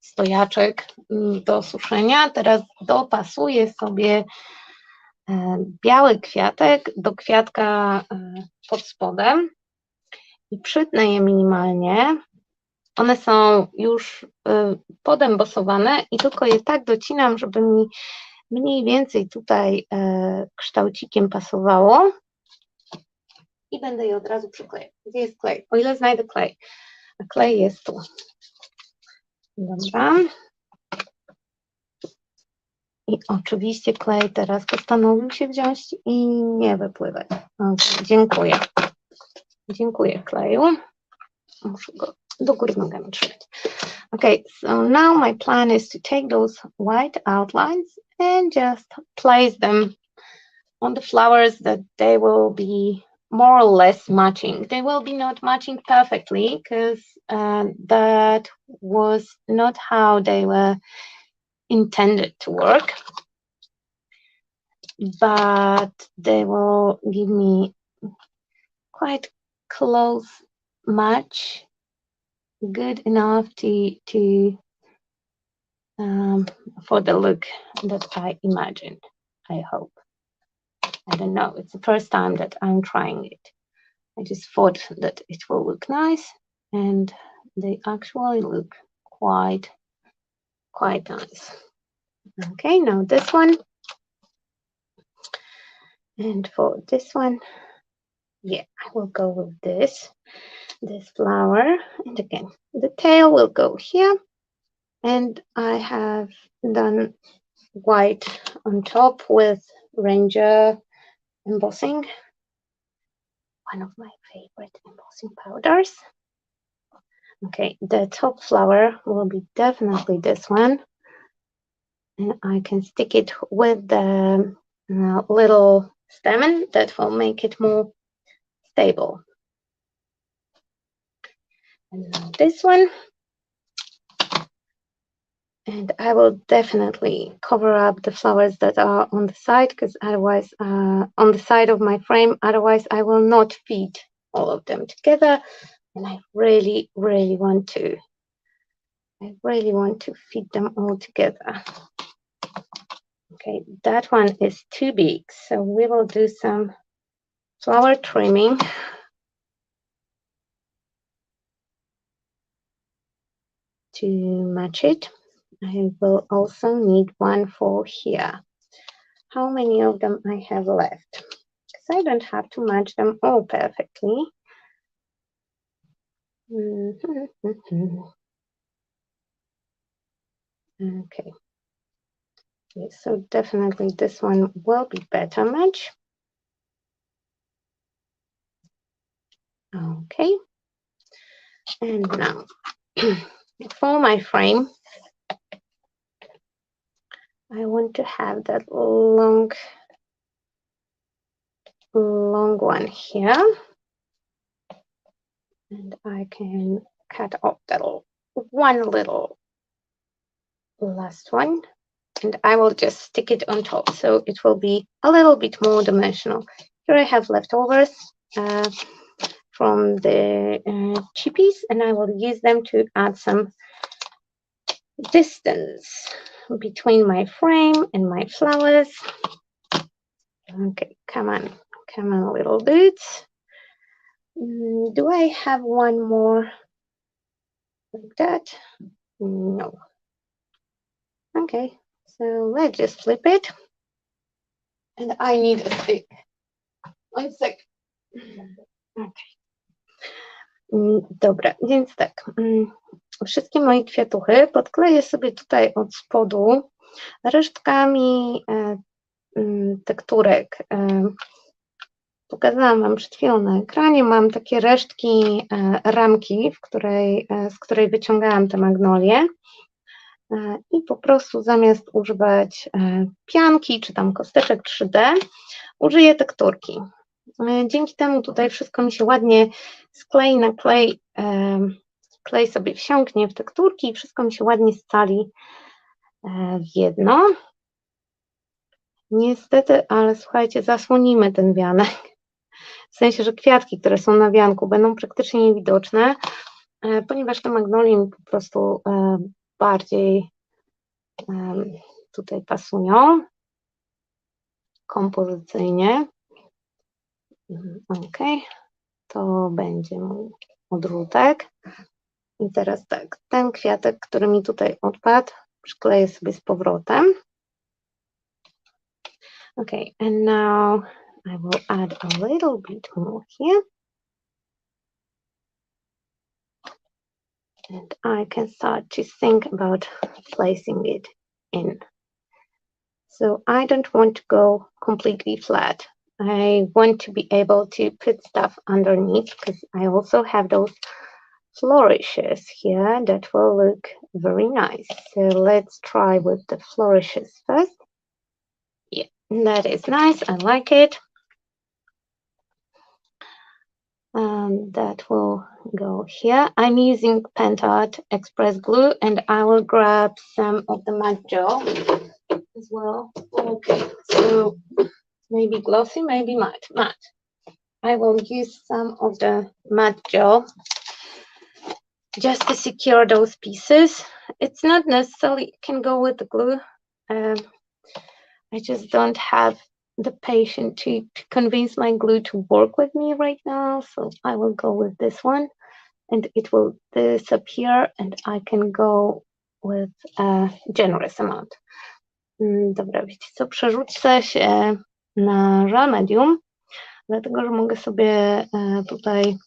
A: stojaczek do suszenia. Teraz dopasuję sobie biały kwiatek do kwiatka pod spodem i przytnę je minimalnie. One są już podembosowane i tylko je tak docinam, żeby mi mniej więcej tutaj kształcikiem pasowało. I będę je od razu przyklejać. Gdzie jest klej? O ile znajdę klej. A klej jest tu. Dobra. I oczywiście klej teraz postanowił się wziąć i nie wypływać. Okay, dziękuję. Dziękuję kleju. Muszę go do góry nogami trzymać. Okay, so now my plan is to take those white outlines and just place them on the flowers that they will be more or less matching. They will be not matching perfectly because that was not how they were intended to work, but they will give me quite close match, good enough to for the look that I imagined, I hope. I don't know, it's the first time that I'm trying it. I just thought that it will look nice, and they actually look quite nice. Okay, now this one. And for this one, yeah, I will go with this flower. And again, the tail will go here. And I have done white on top with Ranger embossing, one of my favorite embossing powders. Okay, the top flower will be definitely this one. And I can stick it with the little stem that will make it more stable. And now this one. And I will definitely cover up the flowers that are on the side, because otherwise, on the side of my frame, otherwise I will not fit all of them together. And I really, really want to. I really want to fit them all together. Okay, that one is too big, so we will do some flower trimming. To match it. I will also need one for here. How many of them I have left? Because I don't have to match them all perfectly. Okay. Yes, so definitely this one will be better match. Okay. And now for my frame, I want to have that long one here. And I can cut off that one little last one. And I will just stick it on top, so it will be a little bit more dimensional. Here I have leftovers from the chippies, and I will use them to add some distance between my frame and my flowers. Okay, come on, little dudes. Do I have one more like that? No. Okay, so let's just flip it. And I need a stick. One sec. Okay. Dobra, więc tak. Wszystkie moje kwiatuchy podkleję sobie tutaj od spodu resztkami tekturek. Pokazałam Wam przed chwilą na ekranie, mam takie resztki ramki, z której wyciągałam te magnolie i po prostu zamiast używać pianki czy tam kosteczek 3D, użyję tekturki. Dzięki temu tutaj wszystko mi się ładnie sklei na klej, klej sobie wsiąknie w tekturki i wszystko mi się ładnie scali w jedno. Niestety, ale słuchajcie, zasłonimy ten wianek. W sensie, że kwiatki, które są na wianku, będą praktycznie niewidoczne, ponieważ te magnolie mi po prostu bardziej tutaj pasują kompozycyjnie. Ok, to będzie mój odrzutek. I teraz tak, ten kwiatek, który mi tutaj odpadł, przykleję sobie z powrotem. Okay, and now I will add a little bit more here. And I can start to think about placing it in. So I don't want to go completely flat. I want to be able to put stuff underneath because I also have those flourishes here that will look very nice. So let's try with the flourishes first. Yeah, that is nice. I like it. That will go here. I'm using Pentart Express Glue and I will grab some of the matte gel as well. Okay, so maybe glossy, maybe matte. Matte. I will use some of the matte gel just to secure those pieces. It's not necessarily can go with the glue. I just don't have the patience to convince my glue to work with me right now, so I will go with this one and it will disappear and I can go with a generous amount. Dobra, wiecie co, przerzucę się na żel medium, dlatego że mogę sobie tutaj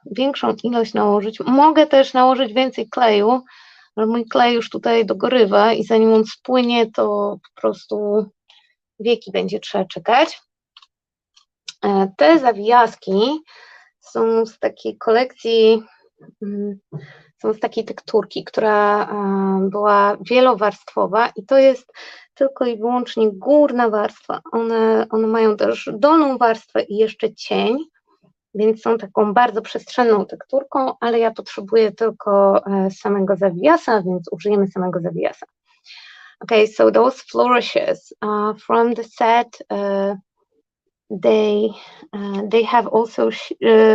A: większą ilość nałożyć. Mogę też nałożyć więcej kleju, ale mój klej już tutaj dogorywa i zanim on spłynie, to po prostu wieki będzie trzeba czekać. Te zawijaski są z takiej kolekcji, są z takiej tekturki, która była wielowarstwowa i to jest tylko i wyłącznie górna warstwa. One mają też dolną warstwę i jeszcze cień, więc są taką bardzo przestrzenną tekturką, ale ja potrzebuję tylko samego zawijasa, więc użyjemy samego zawijasa. Okay, so those flourishes from the set, they have also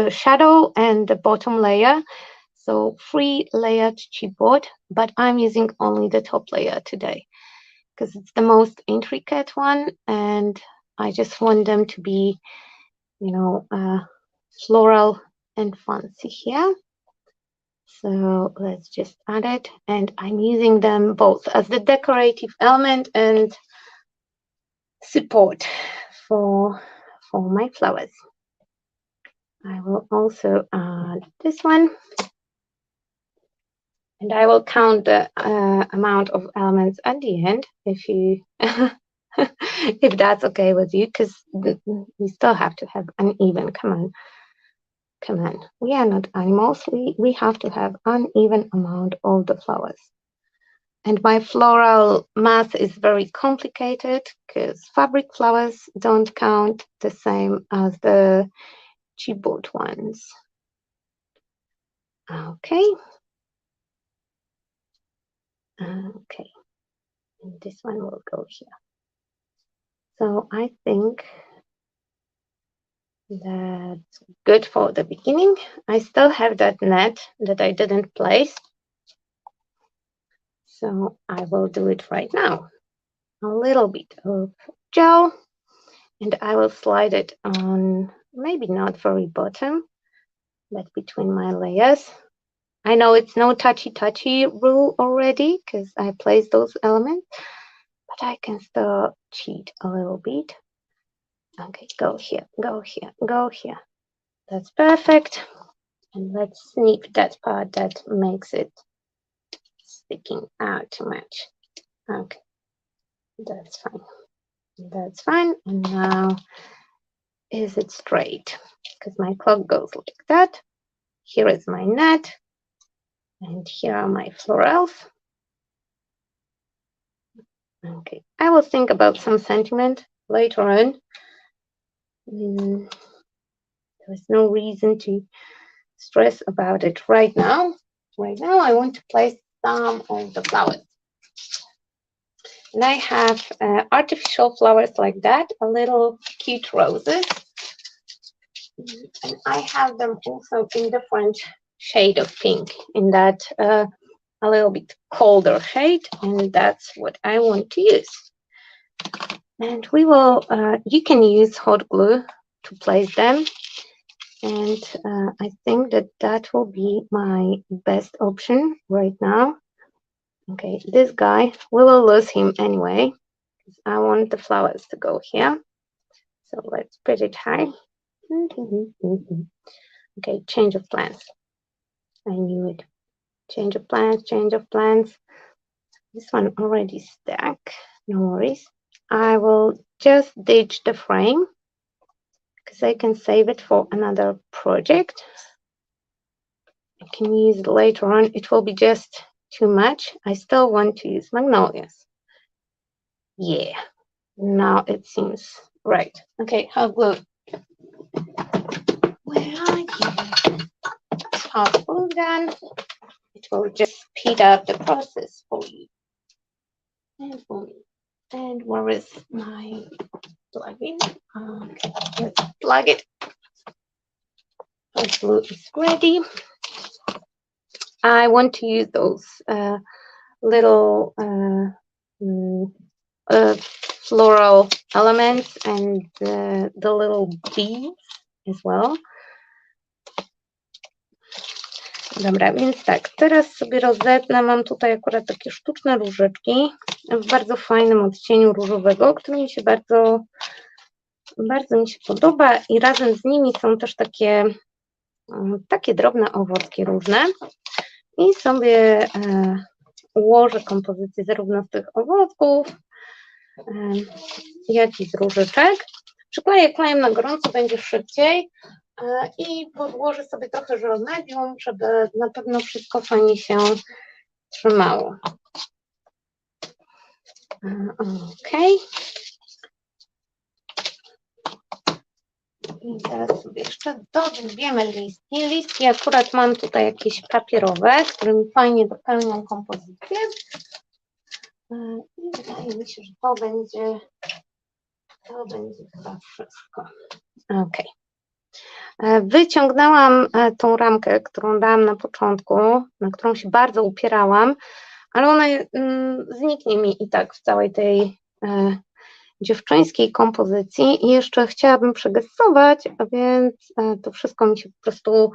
A: shadow and the bottom layer, so 3-layered chipboard, but I'm using only the top layer today because it's the most intricate one and I just want them to be, you know, floral and fancy here. So let's just add it, and I'm using them both as the decorative element and support for my flowers. I will also add this one, and I will count the amount of elements at the end if you if that's okay with you, because we still have to have an even command. We are not animals. We have to have uneven amount of the flowers. And my floral math is very complicated because fabric flowers don't count the same as the chipboard ones. Okay. Okay. And this one will go here. So I think that's good for the beginning. I still have that net that I didn't place. So I will do it right now. A little bit of gel, and I will slide it on, maybe not very bottom, but between my layers. I know it's no touchy rule already because I placed those elements, but I can still cheat a little bit. Okay, go here, go here, go here. That's perfect. And let's snip that part that makes it sticking out too much. Okay, that's fine. That's fine. And now, is it straight? Because my clock goes like that. Here is my net. And here are my florals. Okay, I will think about some sentiment later on. There's no reason to stress about it right now. Right now, I want to place some of the flowers. And I have artificial flowers like that, a little cute roses. And I have them also in different shade of pink, in that a little bit colder shade, and that's what I want to use. And we will, you can use hot glue to place them. And I think that that will be my best option right now. Okay, this guy, we will lose him anyway. I want the flowers to go here. So let's put it high. Okay, change of plans. I knew it. Change of plans, change of plans. This one already stuck. No worries. I will just ditch the frame because I can save it for another project. I can use it later on. It will be just too much. I still want to use magnolias. Yeah, now it seems right. Okay, hot glue. Where are you? Hot glue gun. It will just speed up the process for you and for me. And where is my plug-in? Okay, let's plug it. Hot glue is ready. I want to use those little floral elements and the little beads as well. Dobra, więc tak, teraz sobie rozetnę. Mam tutaj akurat takie sztuczne różyczki w bardzo fajnym odcieniu różowego, który mi się bardzo mi się podoba, i razem z nimi są też takie drobne owocki różne. I sobie ułożę kompozycję zarówno z tych owocków, jak i z różyczek. Przykleję klejem na gorąco, będzie szybciej, i podłożę sobie trochę żel medium, żeby na pewno wszystko fajnie się trzymało. Ok. I teraz sobie jeszcze dodrwiemy listki. Listki akurat mam tutaj jakieś papierowe, którymi fajnie dopełnią kompozycję. I wydaje mi się, że to będzie chyba wszystko. Ok. Wyciągnęłam tą ramkę, którą dałam na początku, na którą się bardzo upierałam, ale ona zniknie mi i tak w całej tej dziewczyńskiej kompozycji. I jeszcze chciałabym przegestować, a więc to wszystko mi się po prostu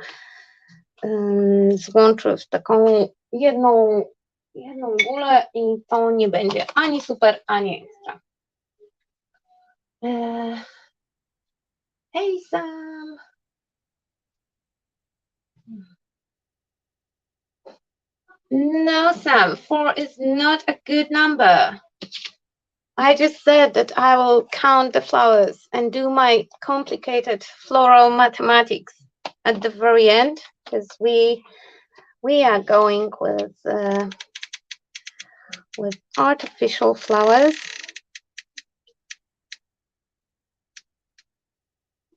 A: złączy w taką jedną gulę i to nie będzie ani super, ani ekstra. Hey Sam! No, Sam, 4 is not a good number. I just said that I will count the flowers and do my complicated floral mathematics at the very end, because we are going with artificial flowers.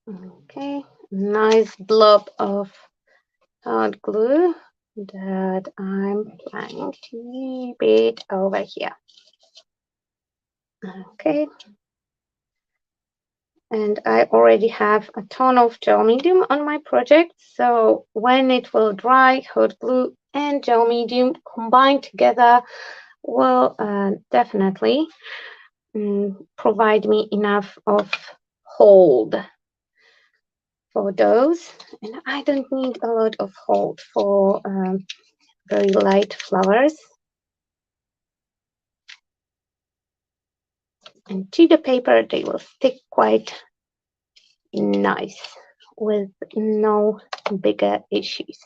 A: Okay, nice blob of hot glue that I'm planning to keep it over here. Okay. And I already have a ton of gel medium on my project, so when it will dry, hot glue and gel medium combined together will definitely provide me enough of hold for those. And I don't need a lot of hold for very light flowers. And to the paper, they will stick quite nice with no bigger issues.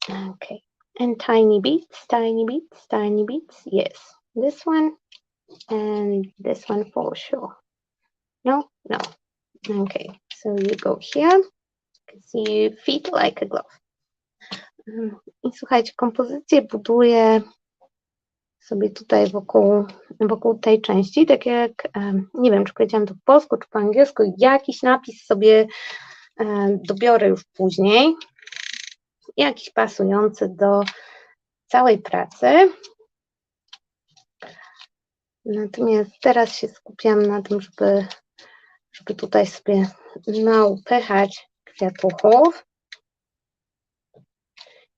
A: Okay, and tiny beads, tiny beads, tiny beads. Yes, this one and this one for sure. No, no. Okay, so you go here because you fit like a glove. I słuchajcie, kompozycję buduję sobie tutaj wokół tej części, tak jak, nie wiem, czy powiedziałam to po polsku, czy po angielsku, jakiś napis sobie dobiorę już później, jakiś pasujący do całej pracy. Natomiast teraz się skupiam na tym, żeby tutaj sobie naupychać kwiatuchów.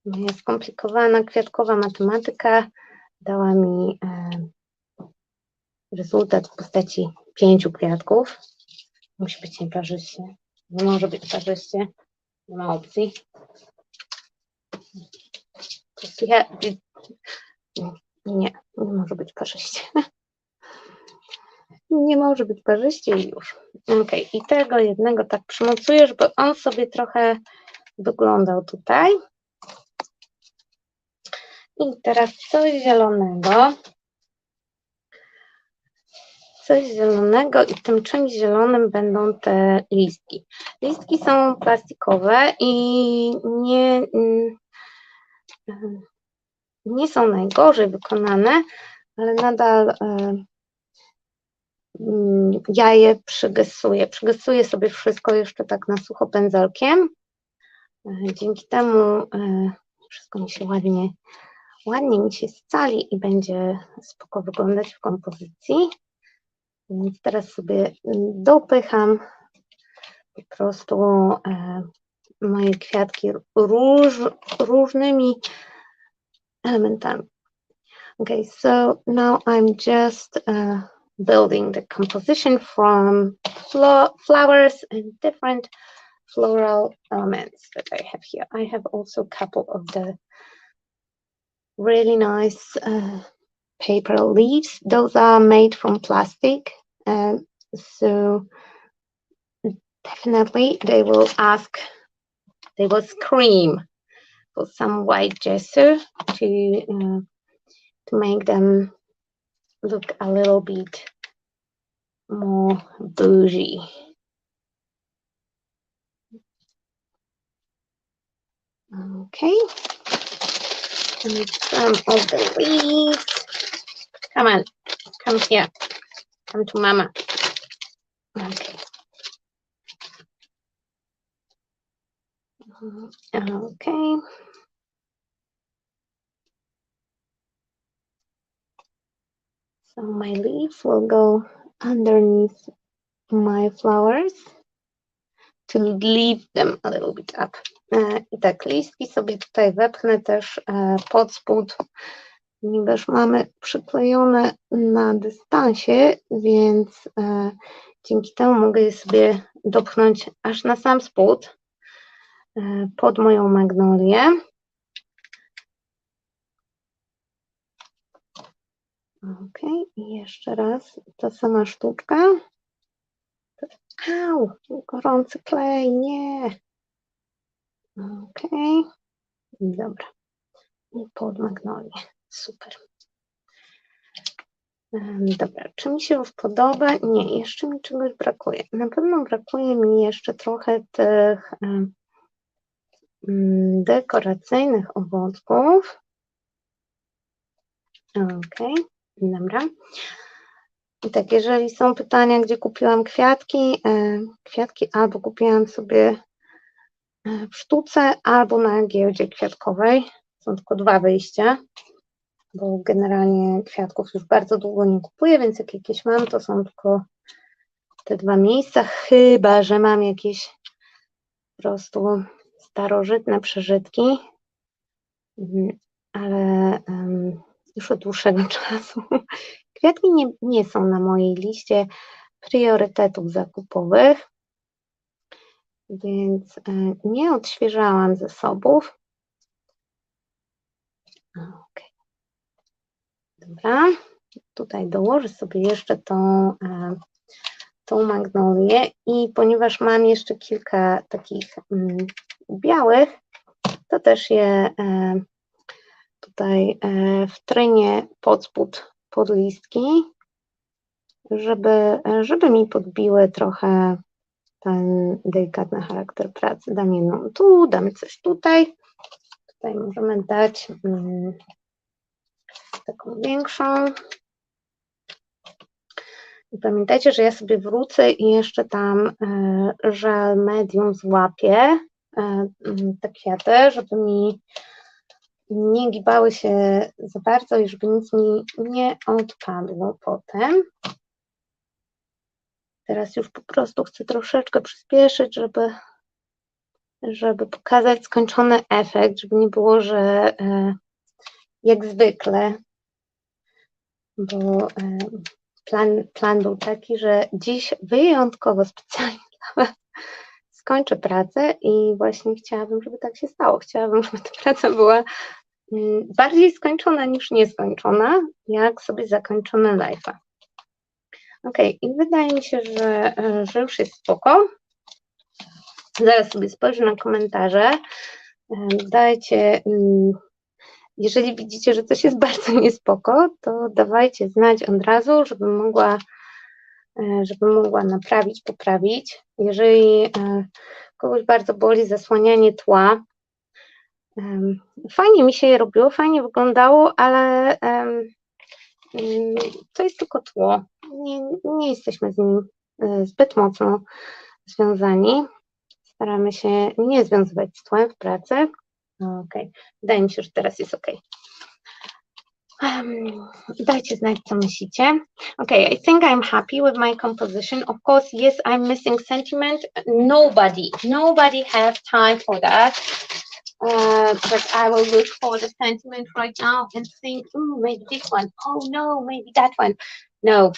A: Moja skomplikowana kwiatkowa matematyka dała mi rezultat w postaci 5 kwiatków. Musi być nieparzyście. Nie może być parzyście. Nie ma opcji. Nie może być parzyście. Nie może być parzyście i już. Ok, i tego jednego tak przymocuję, żeby on sobie trochę wyglądał tutaj. I teraz coś zielonego. Coś zielonego i tym czymś zielonym będą te listki. Listki są plastikowe i nie są najgorzej wykonane, ale nadal ja je przygesuję. Przygesuję sobie wszystko jeszcze tak na sucho pędzelkiem. Dzięki temu wszystko mi się ładnie mi się scali i będzie spoko wyglądać w kompozycji. Więc teraz sobie dopycham po prostu moje kwiatki różnymi elementami. Okay, so now I'm just building the composition from flowers and different floral elements that I have here. I have also a couple of the really nice paper leaves. Those are made from plastic, so definitely they will scream for some white gesso to make them look a little bit more bougie. Okay, and some of the leaves. Come on, come here, come to mama. Okay. Okay. So my leaves will go underneath my flowers to leave them a little bit up. I tak, listki sobie tutaj wepchnę też pod spód, ponieważ mamy przyklejone na dystansie, więc dzięki temu mogę je sobie dopchnąć aż na sam spód pod moją magnolię. Ok, i jeszcze raz ta sama sztuczka. Au, gorący klej, nie. Ok, dobra. I pod magnolię, super. Dobra, czy mi się już podoba? Nie, jeszcze mi czegoś brakuje. Na pewno brakuje mi jeszcze trochę tych dekoracyjnych owoców. Ok, dobra. I tak, jeżeli są pytania, gdzie kupiłam kwiatki, albo kupiłam sobie w sztuce, albo na giełdzie kwiatkowej. Są tylko 2 wyjścia, bo generalnie kwiatków już bardzo długo nie kupuję, więc jak jakieś mam, to są tylko te 2 miejsca, chyba że mam jakieś po prostu starożytne przeżytki, ale już od dłuższego czasu. Kwiatki nie są na mojej liście priorytetów zakupowych, więc nie odświeżałam zasobów. Okay. Dobra, tutaj dołożę sobie jeszcze tą tą magnolię i ponieważ mam jeszcze kilka takich białych, to też je tutaj wtrynię pod spód, pod listki, żeby mi podbiły trochę ten delikatny charakter pracy. Dam jedną tu, dam coś tutaj. Tutaj możemy dać taką większą. I pamiętajcie, że ja sobie wrócę i jeszcze tam żel medium złapię te kwiaty, żeby mi nie gibały się za bardzo i żeby nic mi nie odpadło potem. Teraz już po prostu chcę troszeczkę przyspieszyć, żeby pokazać skończony efekt, żeby nie było, że jak zwykle, bo plan był taki, że dziś wyjątkowo specjalnie dla Was skończę pracę i właśnie chciałabym, żeby tak się stało. Chciałabym, żeby ta praca była bardziej skończona niż nieskończona, jak sobie zakończymy live'a. Ok, i wydaje mi się, że już jest spoko. Zaraz sobie spojrzę na komentarze. Dajcie, jeżeli widzicie, że coś jest bardzo niespoko, to dawajcie znać od razu, żebym mogła naprawić, poprawić. Jeżeli kogoś bardzo boli zasłanianie tła, fajnie mi się je robiło, fajnie wyglądało, ale to jest tylko tło. Nie jesteśmy z nim zbyt mocno związani. Staramy się nie związywać z tłem w pracy. Ok, wydaje mi się, że teraz jest ok. Dajcie znać, co myślicie. Okay, I think I'm happy with my composition. Of course, yes, I'm missing sentiment. Nobody have time for that. But I will look for the sentiment right now and think, oh, maybe this one. Oh, no, maybe that one. No,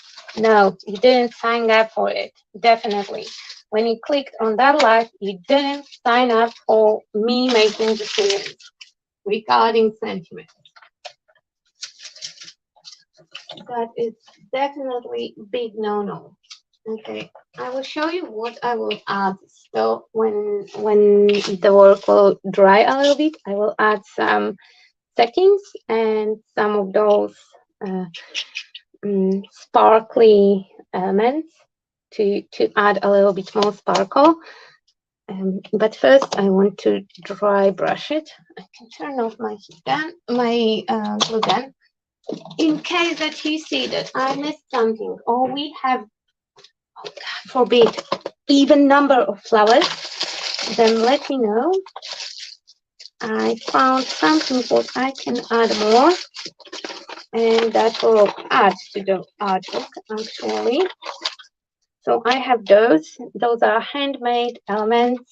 A: you didn't sign up for it. Definitely. When you clicked on that live, you didn't sign up for me making decisions regarding sentiment. That is definitely big no-no. Okay, I will show you what I will add still when the work will dry a little bit. I will add some settings and some of those sparkly elements to add a little bit more sparkle. But first I want to dry brush it. I can turn off my glue gun. In case that you see that I missed something or we have, oh God forbid, even number of flowers, then let me know. I found something that I can add more, and that will add to the artwork actually. So I have those are handmade elements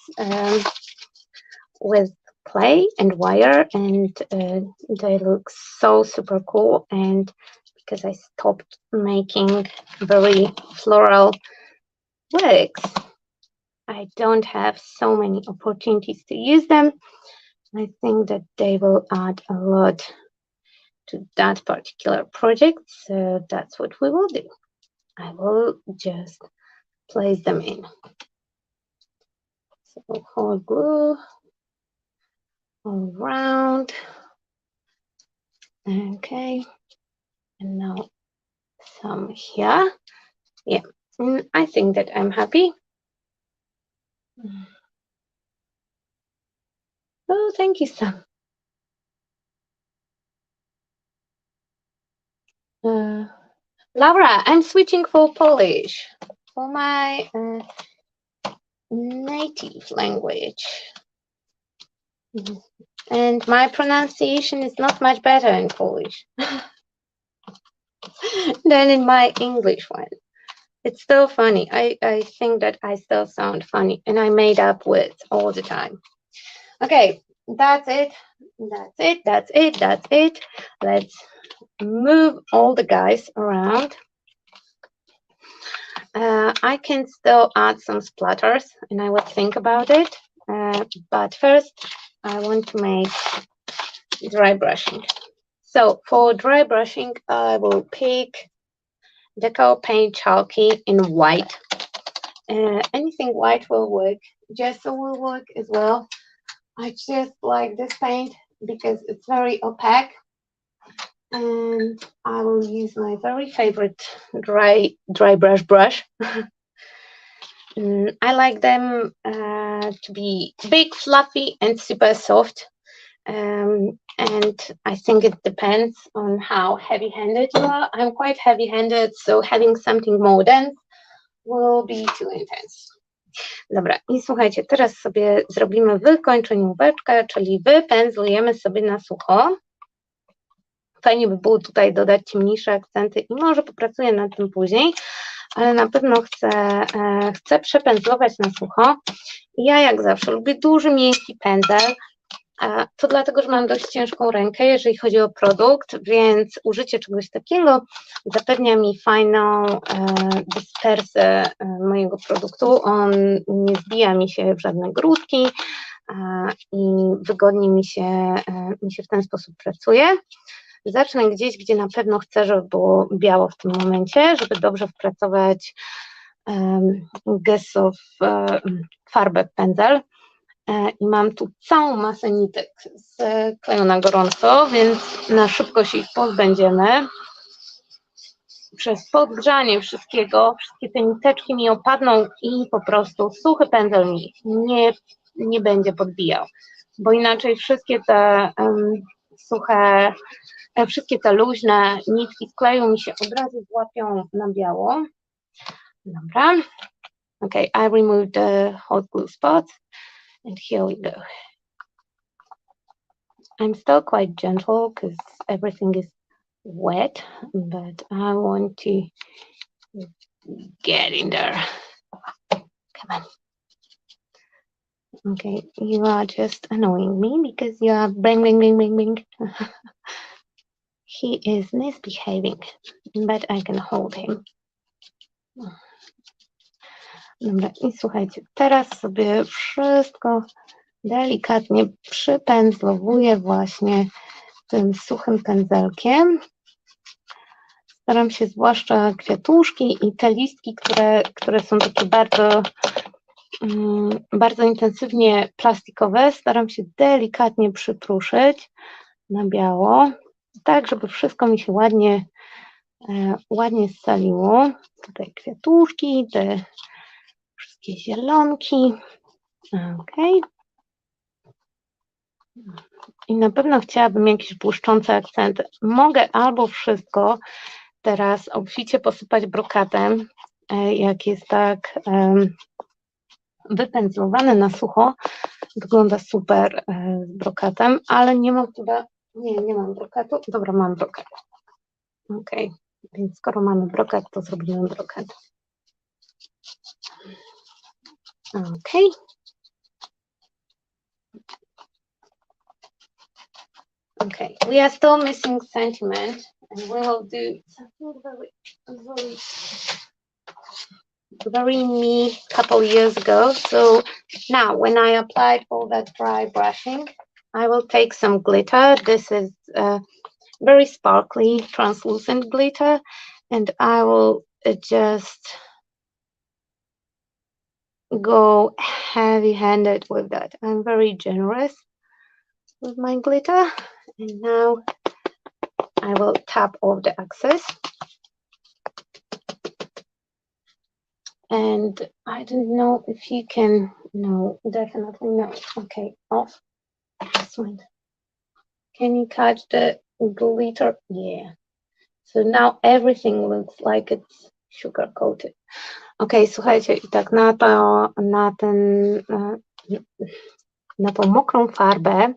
A: with clay and wire, and they look so super cool. And because I stopped making very floral works, I don't have so many opportunities to use them. I think that they will add a lot to that particular project, so that's what we will do. I will just place them in. So hot glue all around. Okay, and now some here. Yeah, I think that I'm happy. Oh, thank you, Sam. Laura, I'm switching for Polish, for my native language. And my pronunciation is not much better in Polish than in my English one. It's still funny. I think that I still sound funny, and I made up words all the time. Okay, that's it. Let's move all the guys around. I can still add some splatters, and I will think about it. But first, I want to make dry brushing. So for dry brushing, I will pick Deco Paint Chalky in white. Anything white will work. Gesso will work as well. I just like this paint because it's very opaque, and I will use my very favorite dry brush. I like them to be big, fluffy, and super soft. And I think it depends on how heavy-handed you are. I'm quite heavy-handed, so having something more dense will be too intense. Dobra, i słuchajcie, teraz sobie zrobimy wykończenióweczkę, czyli wypędzlujemy sobie na sucho. Fajnie by było tutaj dodać ciemniejsze akcenty i może popracuję nad tym później, ale na pewno chcę przepędzlować na sucho. Ja jak zawsze lubię duży, miękki pędzel. To dlatego, że mam dość ciężką rękę, jeżeli chodzi o produkt, więc użycie czegoś takiego zapewnia mi fajną dyspersję mojego produktu. On nie zbija mi się w żadne grudki i wygodnie mi się w ten sposób pracuje. Zacznę gdzieś, gdzie na pewno chcę, żeby było biało w tym momencie, żeby dobrze wpracować gesso w farbę w pędzel. I mam tu całą masę nitek z kleju na gorąco, więc na szybko się ich pozbędziemy. Przez podgrzanie wszystkiego, wszystkie te niteczki mi opadną i po prostu suchy pędzel mi nie będzie podbijał, bo inaczej wszystkie te suche, wszystkie te luźne nitki z kleju mi się od razu złapią na biało. Dobra. Okay, I removed the hot glue spots. And here we go. I'm still quite gentle because everything is wet, but I want to get in there. Come on. Okay, you are just annoying me because you are bling, bling, bling, bling, bling. He is misbehaving, but I can hold him. Dobra, i słuchajcie, teraz sobie wszystko delikatnie przypędzlowuję właśnie tym suchym pędzelkiem. Staram się zwłaszcza kwiatuszki i te listki, które są takie bardzo intensywnie plastikowe, staram się delikatnie przypruszyć na biało, tak żeby wszystko mi się ładnie scaliło. Tutaj kwiatuszki, te wszystkie zielonki. Okay. I na pewno chciałabym jakieś błyszczące akcenty. Mogę albo wszystko teraz obficie posypać brokatem, jak jest tak wypędzlowane na sucho. Wygląda super z brokatem, ale nie mam chyba, nie mam brokatu. Dobra, mam brokat. Ok, więc skoro mamy brokat, to zrobimy brokat. Ok. Okay, we are still missing sentiment, and we will do something very me couple years ago. So now, when I applied all that dry brushing, I will take some glitter. This is very sparkly, translucent glitter, and I will just go heavy-handed with that. I'm very generous with my glitter. And now I will tap off the excess. And I don't know if you can, no, definitely not. Okay, off. This one. Can you catch the glitter? Yeah. So now everything looks like it's sugar coated. Okay, słuchajcie, i tak na tą mokrą farbę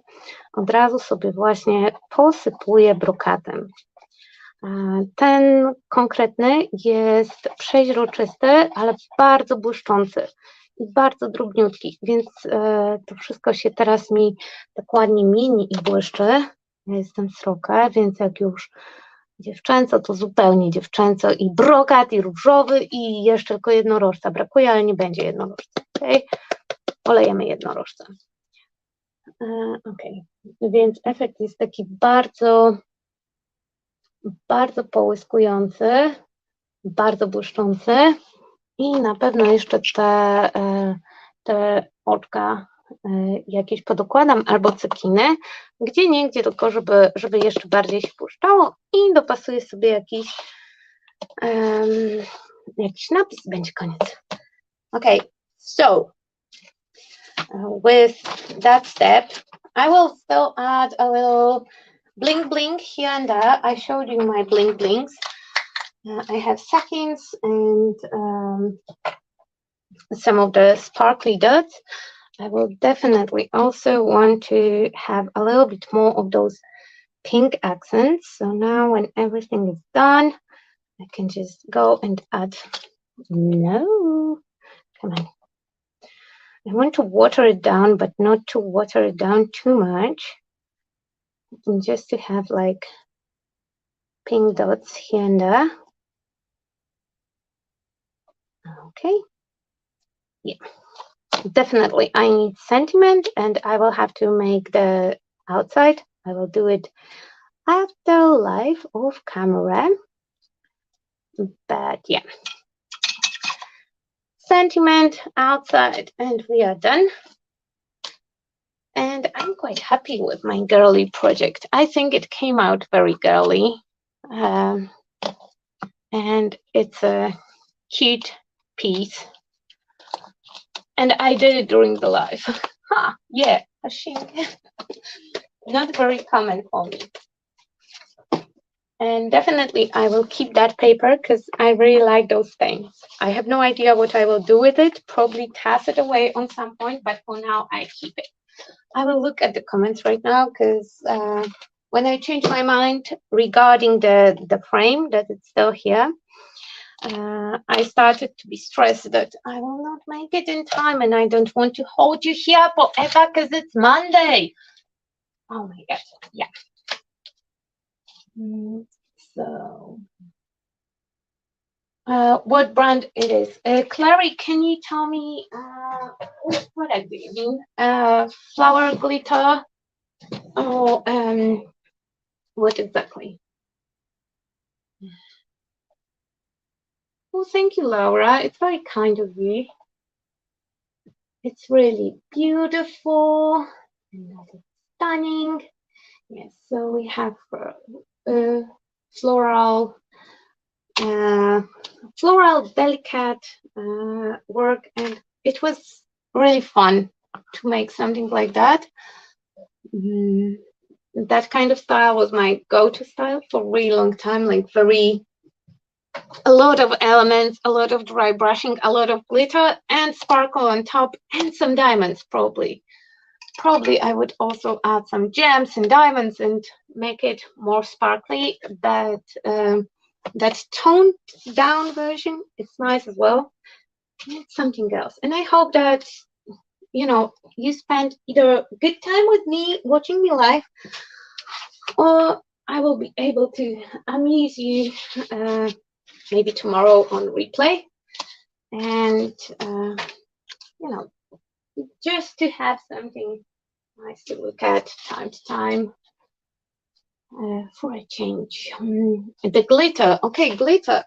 A: od razu sobie właśnie posypuję brokatem. Ten konkretny jest przeźroczysty, ale bardzo błyszczący i bardzo drobniutki, więc to wszystko się teraz mi tak ładnie mieni i błyszczy. Ja jestem sroka, więc jak już dziewczęco, to zupełnie dziewczęco i brokat, i różowy, i jeszcze tylko jednorożca brakuje, ale nie będzie jednorożca. Okay? Olejemy jednorożca. Okay. Więc efekt jest taki bardzo połyskujący, bardzo błyszczący. I na pewno jeszcze te oczka jakieś podokładam albo cekiny, gdzie niegdzie tylko, żeby jeszcze bardziej się błyszczało i dopasuję sobie jakiś napis, będzie koniec. Okay, so with that step, I will still add a little bling bling here and there. I showed you my bling blings. I have seconds and some of the sparkly dots. I will definitely also want to have a little bit more of those pink accents. So now when everything is done, I can just go and add, no, come on. I want to water it down, but not to water it down too much. And just to have like pink dots here and there. Okay. Yeah, definitely. I need sentiment and I will have to make the outside. I will do it after live off camera. But yeah. Sentiment outside and we are done. And I'm quite happy with my girly project. I think it came out very girly. And it's a cute piece. And I did it during the live. Ha, yeah, a shink. Not very common for me. And definitely I will keep that paper because I really like those things. I have no idea what I will do with it, probably toss it away on some point, but for now I keep it. I will look at the comments right now because when I changed my mind regarding the frame, that it's still here, I started to be stressed that I will not make it in time and I don't want to hold you here forever because it's Monday. Oh my God, yeah. So, what brand it is? Clary, can you tell me what product do you mean? Flower glitter or what exactly? Well, thank you, Laura. It's very kind of you. It's really beautiful and that is stunning. Yes, so we have floral delicate work, and it was really fun to make something like that. That kind of style was my go-to style for a really long time, like a lot of elements, a lot of dry brushing, a lot of glitter and sparkle on top, and some diamonds probably. Probably I would also add some gems and diamonds and make it more sparkly, but that toned down version is nice as well. It's something else. And I hope that, you spend either a good time with me watching me live, or I will be able to amuse you maybe tomorrow on replay. And, just to have something nice to look at time to time for a change. The glitter. Okay, glitter.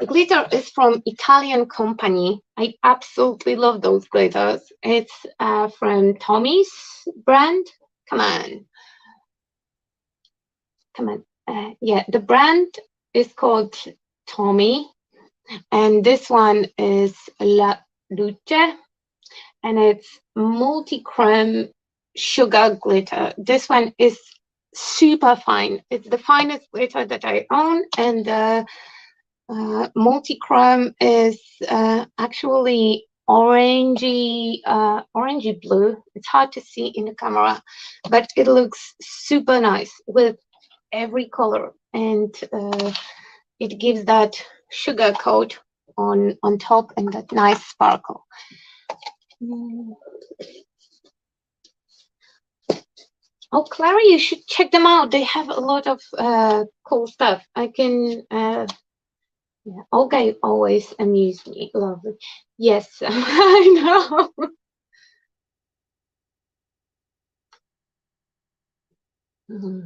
A: Glitter is from Italian company. I absolutely love those glitters. It's from Tommy's brand. Come on. Yeah, the brand is called Tommy. And this one is La Luce. And it's multi-chrome sugar glitter. This one is super fine. It's the finest glitter that I own, and the multi-chrome is actually orangey blue. It's hard to see in the camera, but it looks super nice with every color, and it gives that sugar coat on top and that nice sparkle. Oh, Clara, you should check them out. They have a lot of cool stuff. I can, yeah, Olga always amuse me. Lovely. Yes, I know.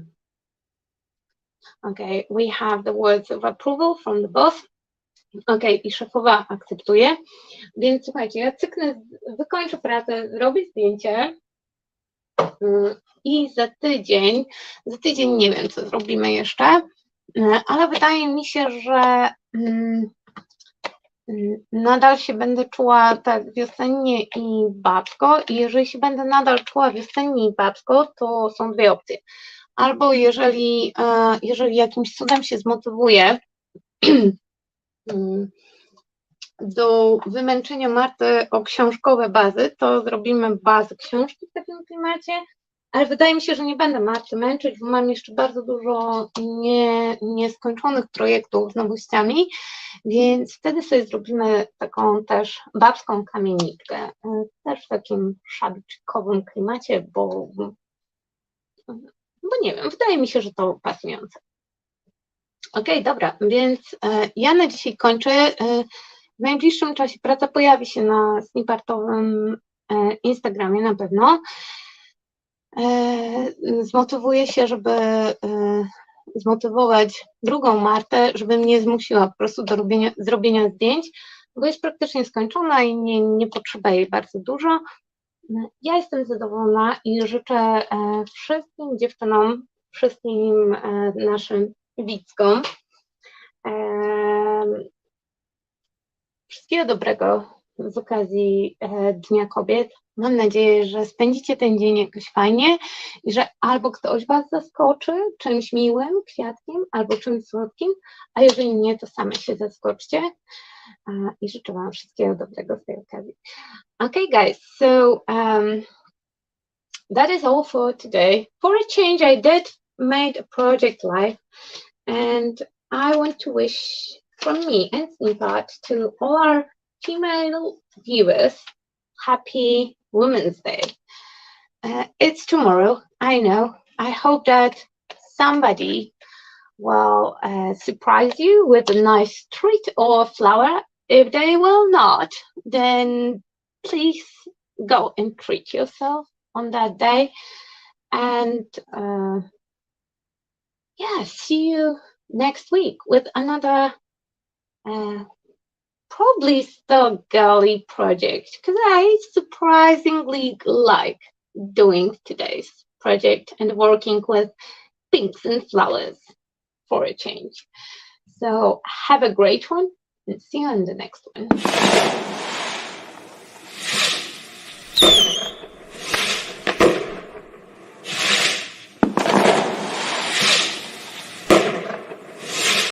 A: Okay, we have the words of approval from the boss. Okej, i szefowa akceptuje. Więc słuchajcie, ja cyknę, wykończę pracę, zrobię zdjęcie i za tydzień nie wiem, co zrobimy jeszcze, ale wydaje mi się, że nadal się będę czuła tak wiosennie i babsko i jeżeli się będę nadal czuła wiosennie i babsko, to są dwie opcje. Albo jeżeli jakimś cudem się zmotywuję do wymęczenia Marty o książkowe bazy, to zrobimy bazy książki w takim klimacie, ale wydaje mi się, że nie będę Marty męczyć, bo mam jeszcze bardzo dużo nieskończonych projektów z nowościami, więc wtedy sobie zrobimy taką też babską kamieniczkę, też w takim szabyczkowym klimacie, bo nie wiem, wydaje mi się, że to pasujące. Okej, dobra, więc ja na dzisiaj kończę. W najbliższym czasie praca pojawi się na snippertowym Instagramie na pewno. Zmotywuję się, żeby zmotywować drugą Martę, żeby mnie zmusiła po prostu do zrobienia zdjęć, bo jest praktycznie skończona i nie potrzeba jej bardzo dużo. Ja jestem zadowolona i życzę wszystkim dziewczynom, wszystkim naszym widzkom wszystkiego dobrego z okazji Dnia Kobiet. Mam nadzieję, że spędzicie ten dzień jakoś fajnie i że albo ktoś Was zaskoczy czymś miłym, kwiatkiem, albo czymś słodkim, a jeżeli nie, to same się zaskoczcie i życzę Wam wszystkiego dobrego z tej okazji. Okay, guys, so that is all for today. For a change, I did made a project live, and I want to wish from me and Sneapot to all our female viewers, happy Women's Day. It's tomorrow, I know. I hope that somebody will surprise you with a nice treat or a flower. If they will not, then please go and treat yourself on that day. And yeah, see you next week with another probably still girly project, because I surprisingly like doing today's project and working with pinks and flowers for a change. So have a great one and see you in the next one.